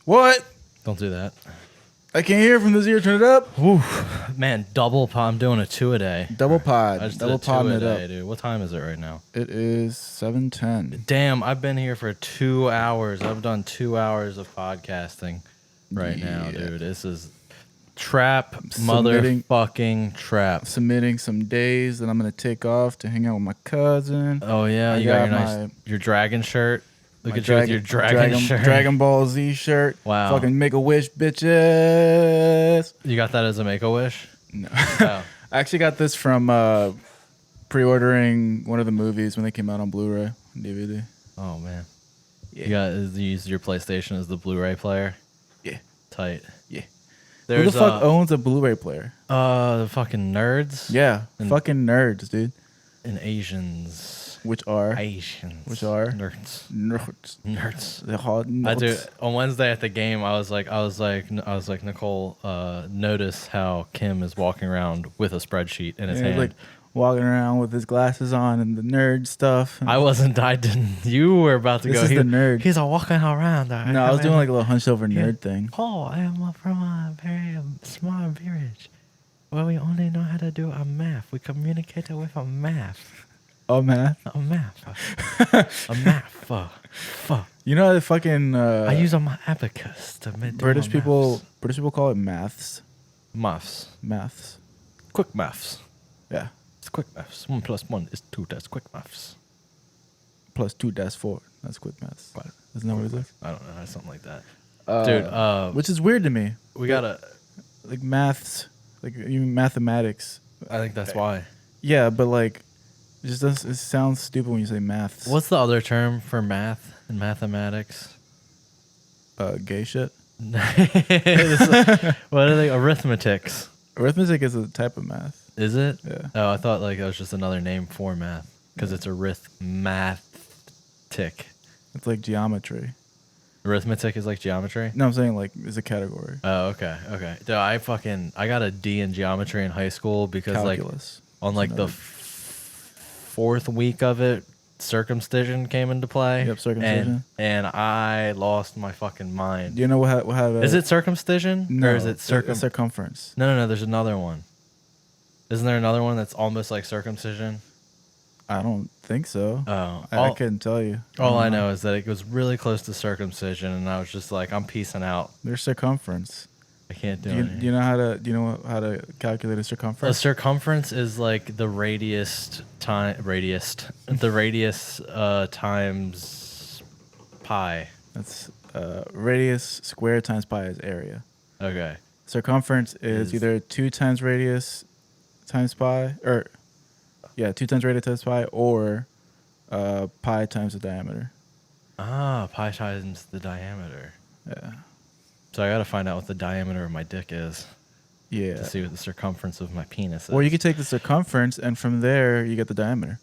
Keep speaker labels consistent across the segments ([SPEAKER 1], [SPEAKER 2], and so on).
[SPEAKER 1] What?
[SPEAKER 2] Don't do that.
[SPEAKER 1] I can't hear from this ear. Turn it up.
[SPEAKER 2] Whew. Man, double pod. I'm doing a 2 a day.
[SPEAKER 1] Double pod.
[SPEAKER 2] I just
[SPEAKER 1] Double
[SPEAKER 2] did a 2
[SPEAKER 1] podding
[SPEAKER 2] a
[SPEAKER 1] it
[SPEAKER 2] day,
[SPEAKER 1] up.
[SPEAKER 2] dude. What time is it right now?
[SPEAKER 1] It is 7:10.
[SPEAKER 2] Damn, I've been here for 2 hours. I've done 2 hours of podcasting right now, dude. This is trap, motherfucking trap.
[SPEAKER 1] Submitting some days that I'm gonna take off to hang out with my cousin.
[SPEAKER 2] Oh yeah, you got your dragon shirt. Look at you with your dragon shirt.
[SPEAKER 1] Dragon Ball Z shirt.
[SPEAKER 2] Wow.
[SPEAKER 1] Fucking Make-A-Wish bitches.
[SPEAKER 2] You got that as a Make-A-Wish?
[SPEAKER 1] No.
[SPEAKER 2] Oh.
[SPEAKER 1] I actually got this from pre-ordering one of the movies when they came out on Blu-ray and DVD.
[SPEAKER 2] Oh man.
[SPEAKER 1] Yeah.
[SPEAKER 2] You used your PlayStation as the Blu-ray player?
[SPEAKER 1] Yeah.
[SPEAKER 2] Tight.
[SPEAKER 1] Yeah.
[SPEAKER 2] There's,
[SPEAKER 1] Who the fuck owns a Blu-ray player?
[SPEAKER 2] The fucking nerds.
[SPEAKER 1] Yeah.
[SPEAKER 2] And-
[SPEAKER 1] fucking nerds, dude.
[SPEAKER 2] And Asians.
[SPEAKER 1] Which are
[SPEAKER 2] Asians.
[SPEAKER 1] Which are?
[SPEAKER 2] Nerds.
[SPEAKER 1] Nerds. The hard nerds.
[SPEAKER 2] I do. On Wednesday at the game, I was like, Nicole, notice how Kim is walking around with a spreadsheet in his hand.
[SPEAKER 1] Like walking around with his glasses on and the nerd stuff.
[SPEAKER 2] I wasn't. I didn't. You were about to
[SPEAKER 1] This
[SPEAKER 2] go.
[SPEAKER 1] is the nerd.
[SPEAKER 2] He's all walking around.
[SPEAKER 1] No, I was doing like a little hunched over nerd thing.
[SPEAKER 2] Oh, I am from a very small village where we only know how to do a math. We communicate with a math.
[SPEAKER 1] Oh man.
[SPEAKER 2] A math. A math.
[SPEAKER 1] You know the fucking
[SPEAKER 2] I use my abacus to make
[SPEAKER 1] British people call it maths.
[SPEAKER 2] Maths. Quick maths.
[SPEAKER 1] Yeah.
[SPEAKER 2] It's quick maths. 1 + 1 is 2. That's quick maths.
[SPEAKER 1] +2 - 4. That's quick maths.
[SPEAKER 2] What?
[SPEAKER 1] Isn't that what it is?
[SPEAKER 2] I don't know. Something like that. Dude,
[SPEAKER 1] which is weird to me.
[SPEAKER 2] we gotta.
[SPEAKER 1] Like maths, like even mathematics.
[SPEAKER 2] I think that's why.
[SPEAKER 1] Yeah, but like, it sounds stupid when you say maths.
[SPEAKER 2] What's the other term for math and mathematics?
[SPEAKER 1] Gay shit.
[SPEAKER 2] What are they? Arithmetics.
[SPEAKER 1] Arithmetic is a type of math.
[SPEAKER 2] Is it?
[SPEAKER 1] Yeah.
[SPEAKER 2] Oh, I thought like it was just another name for math because it's arithmetic.
[SPEAKER 1] It's like geometry.
[SPEAKER 2] Arithmetic is like geometry?
[SPEAKER 1] No, I'm saying like it's a category.
[SPEAKER 2] Oh, okay. Dude, I got a D in geometry in high school because
[SPEAKER 1] Calculus.
[SPEAKER 2] like on like the fourth week of it, circumcision came into play.
[SPEAKER 1] Yep, circumcision.
[SPEAKER 2] And I lost my fucking mind.
[SPEAKER 1] Do you know what
[SPEAKER 2] Is it circumcision?
[SPEAKER 1] No,
[SPEAKER 2] Or is it
[SPEAKER 1] circumference?
[SPEAKER 2] No, there's another one. Isn't there another one that's almost like circumcision?
[SPEAKER 1] I don't think so.
[SPEAKER 2] Oh.
[SPEAKER 1] I couldn't tell you.
[SPEAKER 2] All I know is that it was really close to circumcision, and I was just like, I'm peacing out.
[SPEAKER 1] There's circumference.
[SPEAKER 2] I can't do
[SPEAKER 1] Do
[SPEAKER 2] it.
[SPEAKER 1] you know how to calculate a
[SPEAKER 2] A
[SPEAKER 1] circumference?
[SPEAKER 2] circumference is like the radius times pi.
[SPEAKER 1] That's radius squared times pi is area.
[SPEAKER 2] Okay.
[SPEAKER 1] Circumference is either 2 times radius times pi, or 2 times radius times pi, or pi times the diameter.
[SPEAKER 2] Ah, pi times the diameter.
[SPEAKER 1] Yeah.
[SPEAKER 2] So I got to find out what the diameter of my dick is
[SPEAKER 1] Yeah.
[SPEAKER 2] to see what the circumference of my penis is.
[SPEAKER 1] Or you could take the circumference, and from there you get the diameter.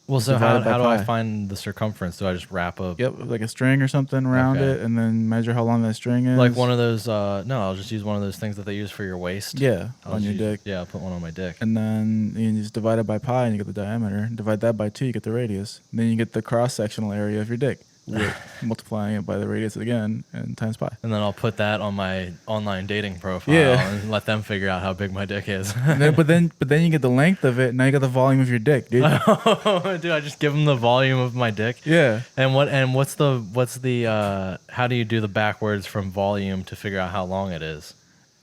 [SPEAKER 2] Well, so how
[SPEAKER 1] divided by
[SPEAKER 2] do I
[SPEAKER 1] pi.
[SPEAKER 2] find the circumference? Do I just wrap up?
[SPEAKER 1] Yep, like a string or something around
[SPEAKER 2] Okay.
[SPEAKER 1] it, and then measure how long that string is.
[SPEAKER 2] Like one of those, no, I'll just use one of those things that they use for your waist.
[SPEAKER 1] Yeah,
[SPEAKER 2] I'll
[SPEAKER 1] on your
[SPEAKER 2] use-
[SPEAKER 1] dick.
[SPEAKER 2] Yeah, I'll put one on my dick.
[SPEAKER 1] And then you just divide it by pi, and you get the diameter. Divide that by 2, you get the radius. And then you get the cross-sectional area of your dick. With multiplying it by the radius again and times pi.
[SPEAKER 2] And then I'll put that on my online dating profile and let them figure out how big my dick is.
[SPEAKER 1] But then you get the length of it. And now you got the volume of your dick, dude.
[SPEAKER 2] Dude, I just give them the volume of my dick.
[SPEAKER 1] Yeah.
[SPEAKER 2] And what's the how do you do the backwards from volume to figure out how long it is?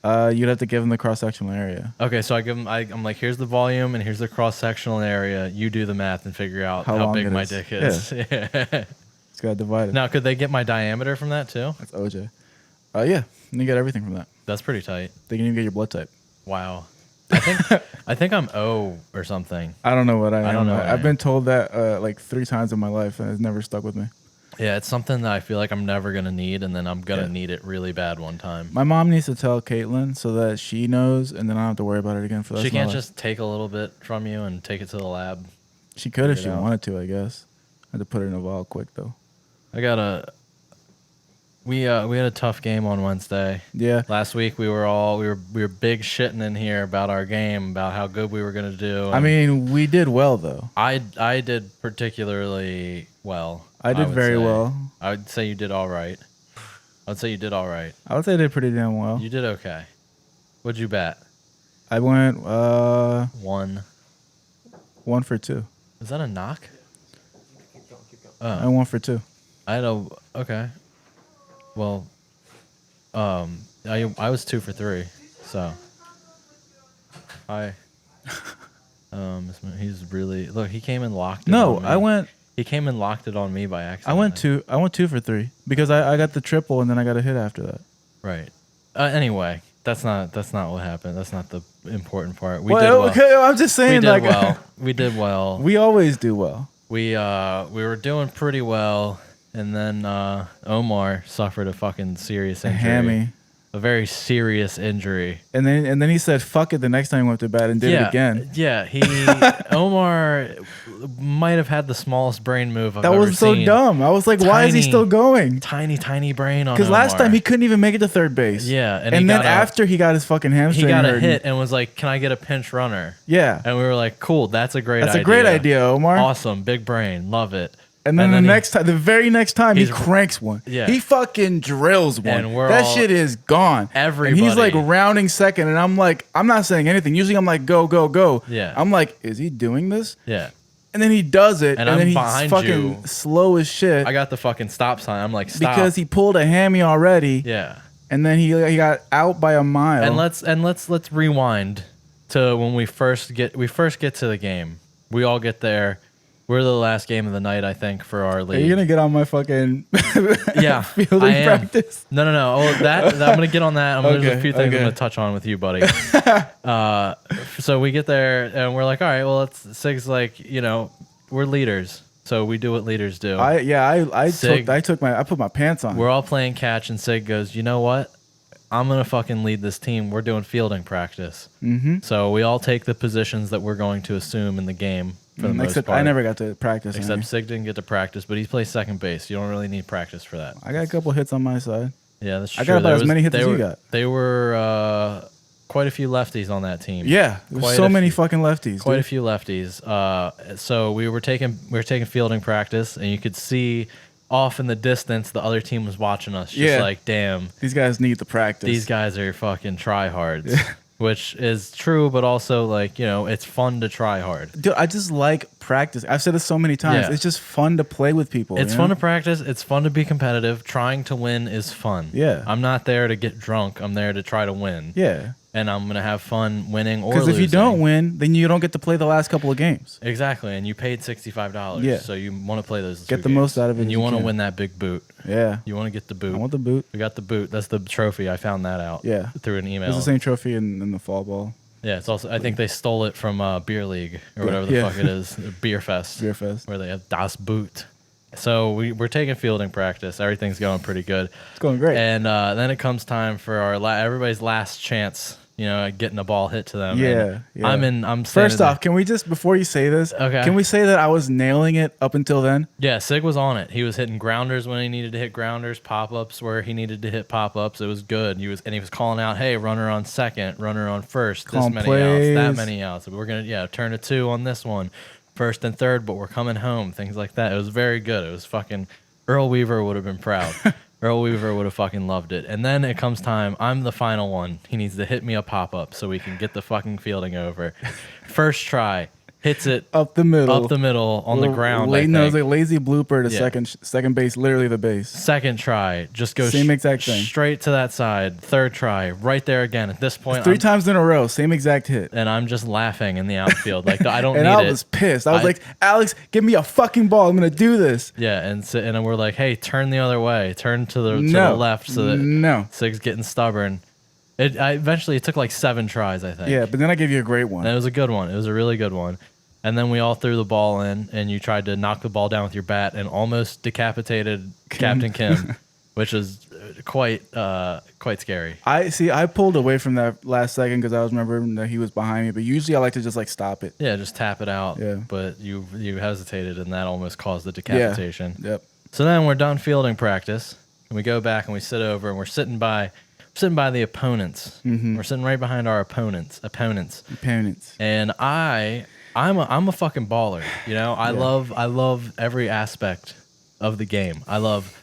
[SPEAKER 1] You'd have to give them the cross-sectional area.
[SPEAKER 2] Okay, so I give them. I'm like, here's the volume and here's the cross-sectional area. You do the math and figure out
[SPEAKER 1] How
[SPEAKER 2] how
[SPEAKER 1] long
[SPEAKER 2] big
[SPEAKER 1] it
[SPEAKER 2] my
[SPEAKER 1] is.
[SPEAKER 2] dick is. Yeah.
[SPEAKER 1] Just gotta divide it.
[SPEAKER 2] Now, could they get my diameter from that too?
[SPEAKER 1] That's OJ. Yeah. And you get everything from that.
[SPEAKER 2] That's pretty tight.
[SPEAKER 1] They can even get your blood type.
[SPEAKER 2] Wow. I think I'm O or something.
[SPEAKER 1] I don't know what I am.
[SPEAKER 2] I don't know what I
[SPEAKER 1] I've
[SPEAKER 2] am.
[SPEAKER 1] been told that like 3 times in my life, and it's never stuck with me.
[SPEAKER 2] Yeah, it's something that I feel like I'm never gonna need, and then I'm gonna need it really bad one time.
[SPEAKER 1] My mom needs to tell Caitlin so that she knows, and then I don't have to worry about it again for the rest
[SPEAKER 2] She
[SPEAKER 1] of my
[SPEAKER 2] can't
[SPEAKER 1] life.
[SPEAKER 2] just take a little bit from you and take it to the lab.
[SPEAKER 1] She could if she
[SPEAKER 2] figure it out.
[SPEAKER 1] wanted to, I guess. I had to put her in a vial quick though.
[SPEAKER 2] We had a tough game on Wednesday.
[SPEAKER 1] Yeah.
[SPEAKER 2] Last week we were big shitting in here about our game, about how good we were gonna do.
[SPEAKER 1] I mean, we did well though.
[SPEAKER 2] I did particularly well.
[SPEAKER 1] I did
[SPEAKER 2] would
[SPEAKER 1] very
[SPEAKER 2] say.
[SPEAKER 1] well.
[SPEAKER 2] I would say you did all right. I'd say you did all right.
[SPEAKER 1] I would say I did pretty damn well.
[SPEAKER 2] You did okay. What'd you bet?
[SPEAKER 1] I went
[SPEAKER 2] 1
[SPEAKER 1] for 2.
[SPEAKER 2] Is that a knock?
[SPEAKER 1] I 1 for 2.
[SPEAKER 2] I had a okay. Well, I was 2 for 3. So he's really look. He came and locked it.
[SPEAKER 1] No,
[SPEAKER 2] on me.
[SPEAKER 1] I went.
[SPEAKER 2] He came and locked it on me by accident.
[SPEAKER 1] I went 2 for 3 because I got the triple and then I got a hit after that.
[SPEAKER 2] Right. Anyway, that's not what happened. That's not the important part. We did well.
[SPEAKER 1] Okay, I'm just saying.
[SPEAKER 2] We did well. We did well.
[SPEAKER 1] We always do well.
[SPEAKER 2] We were doing pretty well, and then Omar suffered a fucking serious injury.
[SPEAKER 1] A hammy.
[SPEAKER 2] A very serious injury.
[SPEAKER 1] And then he said, "Fuck it," the next time he went to bat and did it again.
[SPEAKER 2] Yeah, Omar might have had the smallest brain move I've
[SPEAKER 1] ever seen. That was so dumb. I was like, why is he still going?
[SPEAKER 2] Tiny brain on Omar.
[SPEAKER 1] Because last time he couldn't even make it to third base.
[SPEAKER 2] Yeah.
[SPEAKER 1] And then after he got his fucking hamstring
[SPEAKER 2] he got a hit and was like, can I get a pinch runner?
[SPEAKER 1] Yeah.
[SPEAKER 2] And we were like, cool, that's a great idea.
[SPEAKER 1] That's a great idea, Omar.
[SPEAKER 2] Awesome, big brain, love it.
[SPEAKER 1] And then the very next time, he cranks one.
[SPEAKER 2] Yeah.
[SPEAKER 1] He fucking drills one.
[SPEAKER 2] And
[SPEAKER 1] that shit is gone.
[SPEAKER 2] Everybody.
[SPEAKER 1] And he's like rounding second, and I'm like, I'm not saying anything. Usually I'm like, go, go, go.
[SPEAKER 2] Yeah.
[SPEAKER 1] I'm like, is he doing this?
[SPEAKER 2] Yeah.
[SPEAKER 1] And then he does it, and then he's fucking
[SPEAKER 2] you.
[SPEAKER 1] slow as shit.
[SPEAKER 2] I got the fucking stop sign. I'm like, stop.
[SPEAKER 1] Because he pulled a hammy already.
[SPEAKER 2] Yeah.
[SPEAKER 1] And then he got out by a mile.
[SPEAKER 2] And let's rewind to when we first get to the game. We all get there. We're the last game of the night, I think, for our league.
[SPEAKER 1] Are you gonna get on my fucking fielding practice?
[SPEAKER 2] No. Oh, that I'm gonna get on that. There's a few things I'm gonna touch on with you, buddy. So we get there and we're like, all right, well, Sig's like, we're leaders, so we do what leaders do.
[SPEAKER 1] I put my pants on.
[SPEAKER 2] We're all playing catch, and Sig goes, you know what? I'm gonna fucking lead this team. We're doing fielding practice. Mm-hmm. So we all take the positions that we're going to assume in the game. For the most part.
[SPEAKER 1] I never got to practice.
[SPEAKER 2] Except Sig didn't get to practice, but he plays second base. You don't really need practice for that.
[SPEAKER 1] I got a couple hits on my side.
[SPEAKER 2] Yeah, that's true.
[SPEAKER 1] I got about as many hits as you got.
[SPEAKER 2] They were quite a few lefties on that team.
[SPEAKER 1] Yeah, there's so many fucking lefties.
[SPEAKER 2] Quite a few lefties. So we were taking fielding practice, and you could see off in the distance the other team was watching us. Just like, damn,
[SPEAKER 1] these guys need the practice.
[SPEAKER 2] These guys are fucking tryhards. Which is true, but also like, it's fun to try hard.
[SPEAKER 1] Dude, I just like practice. I've said this so many times. Yeah. It's just fun to play with people.
[SPEAKER 2] It's fun to practice. It's fun to be competitive. Trying to win is fun.
[SPEAKER 1] Yeah.
[SPEAKER 2] I'm not there to get drunk. I'm there to try to win.
[SPEAKER 1] Yeah.
[SPEAKER 2] And I'm going to have fun winning or losing.
[SPEAKER 1] Because if you don't win, then you don't get to play the last couple of games.
[SPEAKER 2] Exactly. And you paid $65.
[SPEAKER 1] Yeah.
[SPEAKER 2] So you want to play those
[SPEAKER 1] Get the most out of it.
[SPEAKER 2] And you want to win that big boot.
[SPEAKER 1] Yeah.
[SPEAKER 2] You want to get the boot.
[SPEAKER 1] I want the boot.
[SPEAKER 2] We got the boot. That's the trophy. I found that out.
[SPEAKER 1] Yeah.
[SPEAKER 2] Through an email.
[SPEAKER 1] It's the same trophy in the fall ball.
[SPEAKER 2] Yeah, it's also. I think they stole it from Beer League or whatever the fuck it is, Beer Fest.
[SPEAKER 1] Beer Fest,
[SPEAKER 2] where they have Das Boot. So we're taking fielding practice. Everything's going pretty good.
[SPEAKER 1] It's going great.
[SPEAKER 2] And then it comes time for our everybody's last chance. Getting a ball hit to them.
[SPEAKER 1] Yeah.
[SPEAKER 2] I'm
[SPEAKER 1] first off, can we just before you say this?
[SPEAKER 2] Okay.
[SPEAKER 1] Can we say that I was nailing it up until then?
[SPEAKER 2] Yeah, Sig was on it. He was hitting grounders when he needed to hit grounders, pop ups where he needed to hit pop ups. It was good. He was calling out, hey, runner on second, runner on first,
[SPEAKER 1] calling
[SPEAKER 2] this many
[SPEAKER 1] plays.
[SPEAKER 2] outs, that many outs. We're gonna turn to 2 on this one, first and third, but we're coming home. Things like that. It was very good. It was fucking Earl Weaver would have been proud. Earl Weaver would have fucking loved it. And then it comes time. I'm the final one. He needs to hit me a pop-up so we can get the fucking fielding over. First try. Hits it
[SPEAKER 1] up the middle
[SPEAKER 2] on the ground.
[SPEAKER 1] It was a lazy blooper to second base, literally the base.
[SPEAKER 2] Second try, just goes
[SPEAKER 1] same exact thing.
[SPEAKER 2] Straight to that side. Third try, right there again. At this point,
[SPEAKER 1] 3 times in a row, same exact hit.
[SPEAKER 2] And I'm just laughing in the outfield, like I don't.
[SPEAKER 1] And
[SPEAKER 2] need
[SPEAKER 1] I was pissed. I was like, Alex, give me a fucking ball. I'm gonna do this.
[SPEAKER 2] Yeah, and we're like, hey, turn the other way, turn to the left, so that Sig's getting stubborn. Eventually, it took like 7 tries, I think.
[SPEAKER 1] Yeah, but then I gave you a great one.
[SPEAKER 2] And it was a good one. It was a really good one. And then we all threw the ball in, and you tried to knock the ball down with your bat and almost decapitated Captain Kim, which is quite scary.
[SPEAKER 1] I pulled away from that last second because I was remembering that he was behind me. But usually I like to just like stop it.
[SPEAKER 2] Yeah, just tap it out.
[SPEAKER 1] Yeah.
[SPEAKER 2] But you hesitated, and that almost caused the decapitation.
[SPEAKER 1] Yeah. Yep.
[SPEAKER 2] So then we're done fielding practice, and we go back and we sit over, and we're sitting by the opponents. Mm-hmm. We're sitting right behind our opponents. And I'm a fucking baller, I love every aspect of the game. I love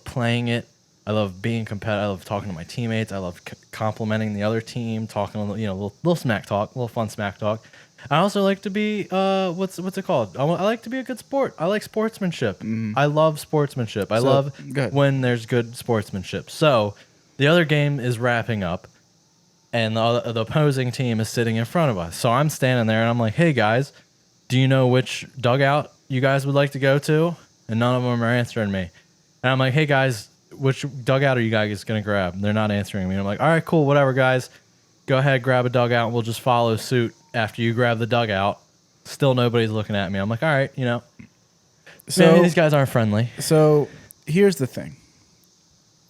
[SPEAKER 2] playing it. I I love being competitive. I love talking to my teammates. I love complimenting the other team, talking, little smack talk, little fun smack talk. I also like to be what's it called? I like to be a good sport. I like sportsmanship. I love sportsmanship. I love when there's good sportsmanship. So the other game is wrapping up, and the opposing team is sitting in front of us. So I'm standing there and I'm like, "Hey guys, do you know which dugout you guys would like to go to?" And none of them are answering me. And I'm like, "Hey guys, which dugout are you guys gonna grab?" And they're not answering me. And I'm like, "All right, cool, whatever, guys. Go ahead, grab a dugout. And we'll just follow suit after you grab the dugout." Still nobody's looking at me. I'm like, all right,
[SPEAKER 1] So
[SPEAKER 2] maybe these guys aren't friendly.
[SPEAKER 1] So here's the thing.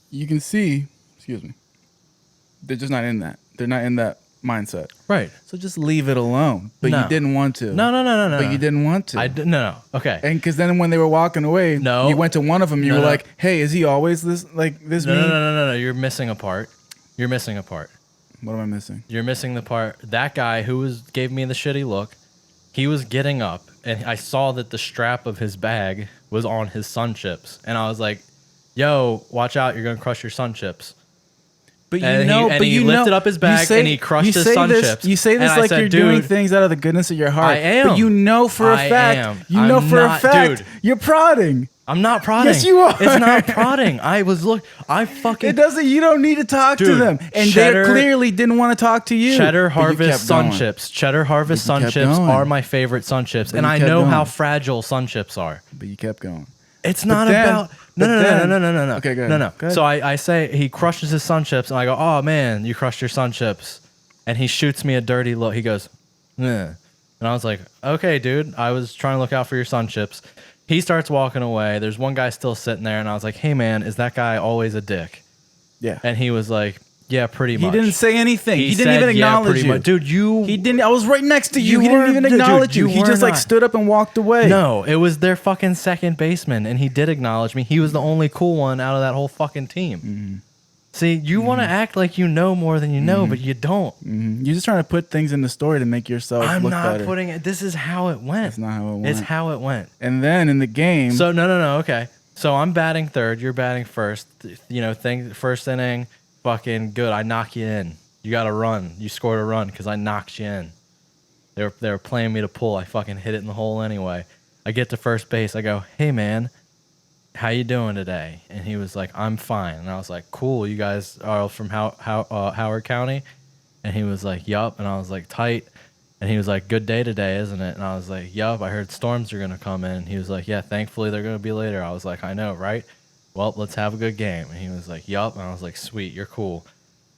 [SPEAKER 1] You can see, excuse me, they're just not in that. They're not in that mindset.
[SPEAKER 2] Right.
[SPEAKER 1] So just leave it alone. But
[SPEAKER 2] No.
[SPEAKER 1] you didn't want to.
[SPEAKER 2] No.
[SPEAKER 1] But you didn't want to.
[SPEAKER 2] No. Okay.
[SPEAKER 1] And because then when they were walking away,
[SPEAKER 2] No.
[SPEAKER 1] you went to one of them. You
[SPEAKER 2] No,
[SPEAKER 1] were
[SPEAKER 2] no.
[SPEAKER 1] like, "Hey, is he always this
[SPEAKER 2] No. You're missing a part. You're missing a part.
[SPEAKER 1] What am I missing?
[SPEAKER 2] You're missing the part. That guy who gave me the shitty look, he was getting up, and I saw that the strap of his bag was on his Sun Chips, and I was like, "Yo, watch out! You're gonna crush your Sun Chips."
[SPEAKER 1] But
[SPEAKER 2] he lifted up his bag and he crushed his Sun Chips.
[SPEAKER 1] You say this
[SPEAKER 2] And I
[SPEAKER 1] like
[SPEAKER 2] said,
[SPEAKER 1] you're doing
[SPEAKER 2] "Dude,
[SPEAKER 1] things out of the goodness of your heart.
[SPEAKER 2] I am.
[SPEAKER 1] But you know for a
[SPEAKER 2] I
[SPEAKER 1] fact.
[SPEAKER 2] am.
[SPEAKER 1] You know
[SPEAKER 2] I'm
[SPEAKER 1] for a
[SPEAKER 2] not-
[SPEAKER 1] fact.
[SPEAKER 2] dude.
[SPEAKER 1] You're prodding.
[SPEAKER 2] I'm not prodding.
[SPEAKER 1] Yes, you are.
[SPEAKER 2] It's not prodding. I fucking
[SPEAKER 1] It doesn't. You don't need to talk to
[SPEAKER 2] Dude,
[SPEAKER 1] them, and
[SPEAKER 2] Cheddar-
[SPEAKER 1] they clearly didn't want to talk to you.
[SPEAKER 2] Cheddar
[SPEAKER 1] But you
[SPEAKER 2] Harvest
[SPEAKER 1] kept
[SPEAKER 2] Sun
[SPEAKER 1] going.
[SPEAKER 2] Chips. Cheddar Harvest
[SPEAKER 1] But you
[SPEAKER 2] Sun
[SPEAKER 1] kept
[SPEAKER 2] Chips
[SPEAKER 1] going.
[SPEAKER 2] are my favorite Sun Chips,
[SPEAKER 1] But
[SPEAKER 2] and
[SPEAKER 1] you
[SPEAKER 2] I
[SPEAKER 1] kept
[SPEAKER 2] know how
[SPEAKER 1] going.
[SPEAKER 2] fragile Sun Chips are.
[SPEAKER 1] But you kept going.
[SPEAKER 2] It's not
[SPEAKER 1] then-
[SPEAKER 2] about
[SPEAKER 1] but then-
[SPEAKER 2] no.
[SPEAKER 1] Okay, go ahead.
[SPEAKER 2] No.
[SPEAKER 1] Go ahead.
[SPEAKER 2] So I say he crushes his Sun Chips, and I go, "Oh man, you crushed your Sun Chips," and he shoots me a dirty look. He goes, "Nah," and I was like, "Okay, dude, I was trying to look out for your Sun Chips." He starts walking away. There's one guy still sitting there, and I was like, "Hey man, is that guy always a dick?"
[SPEAKER 1] Yeah.
[SPEAKER 2] And he was like, "Yeah, pretty much."
[SPEAKER 1] He didn't say anything. He didn't
[SPEAKER 2] said,
[SPEAKER 1] even
[SPEAKER 2] "Yeah,
[SPEAKER 1] acknowledge
[SPEAKER 2] pretty
[SPEAKER 1] you.
[SPEAKER 2] much." Dude, you.
[SPEAKER 1] He didn't. I was right next to you.
[SPEAKER 2] You
[SPEAKER 1] He didn't
[SPEAKER 2] were-
[SPEAKER 1] even
[SPEAKER 2] dude,
[SPEAKER 1] acknowledge you.
[SPEAKER 2] you
[SPEAKER 1] He
[SPEAKER 2] were
[SPEAKER 1] just like
[SPEAKER 2] not.
[SPEAKER 1] stood up and walked away.
[SPEAKER 2] No, it was their fucking second baseman, and he did acknowledge me. He was the only cool one out of that whole fucking team.
[SPEAKER 1] Mm-hmm.
[SPEAKER 2] See, you want to act like you know more than you know, but you don't.
[SPEAKER 1] You're just trying to put things in the story to make yourself
[SPEAKER 2] I'm
[SPEAKER 1] look
[SPEAKER 2] not
[SPEAKER 1] better.
[SPEAKER 2] putting it. This is how it went.
[SPEAKER 1] That's not how it went.
[SPEAKER 2] It's how it went.
[SPEAKER 1] And then in the game,
[SPEAKER 2] So no. Okay, so I'm batting third. You're batting first. First inning, fucking good. I knock you in. You got a run. You scored a run because I knocked you in. They were playing me to pull. I fucking hit it in the hole anyway. I get to first base. I go, "Hey man, how you doing today?" And he was like, "I'm fine." And I was like, "Cool. You guys are from Howard County?" And he was like, "Yup." And I was like, "Tight." And he was like, "Good day today, isn't it?" And I was like, "Yup. I heard storms are gonna come in." And he was like, "Yeah, thankfully they're gonna be later." I was like, "I know, right? Well, let's have a good game." And he was like, "Yup." And I was like, "Sweet, you're cool."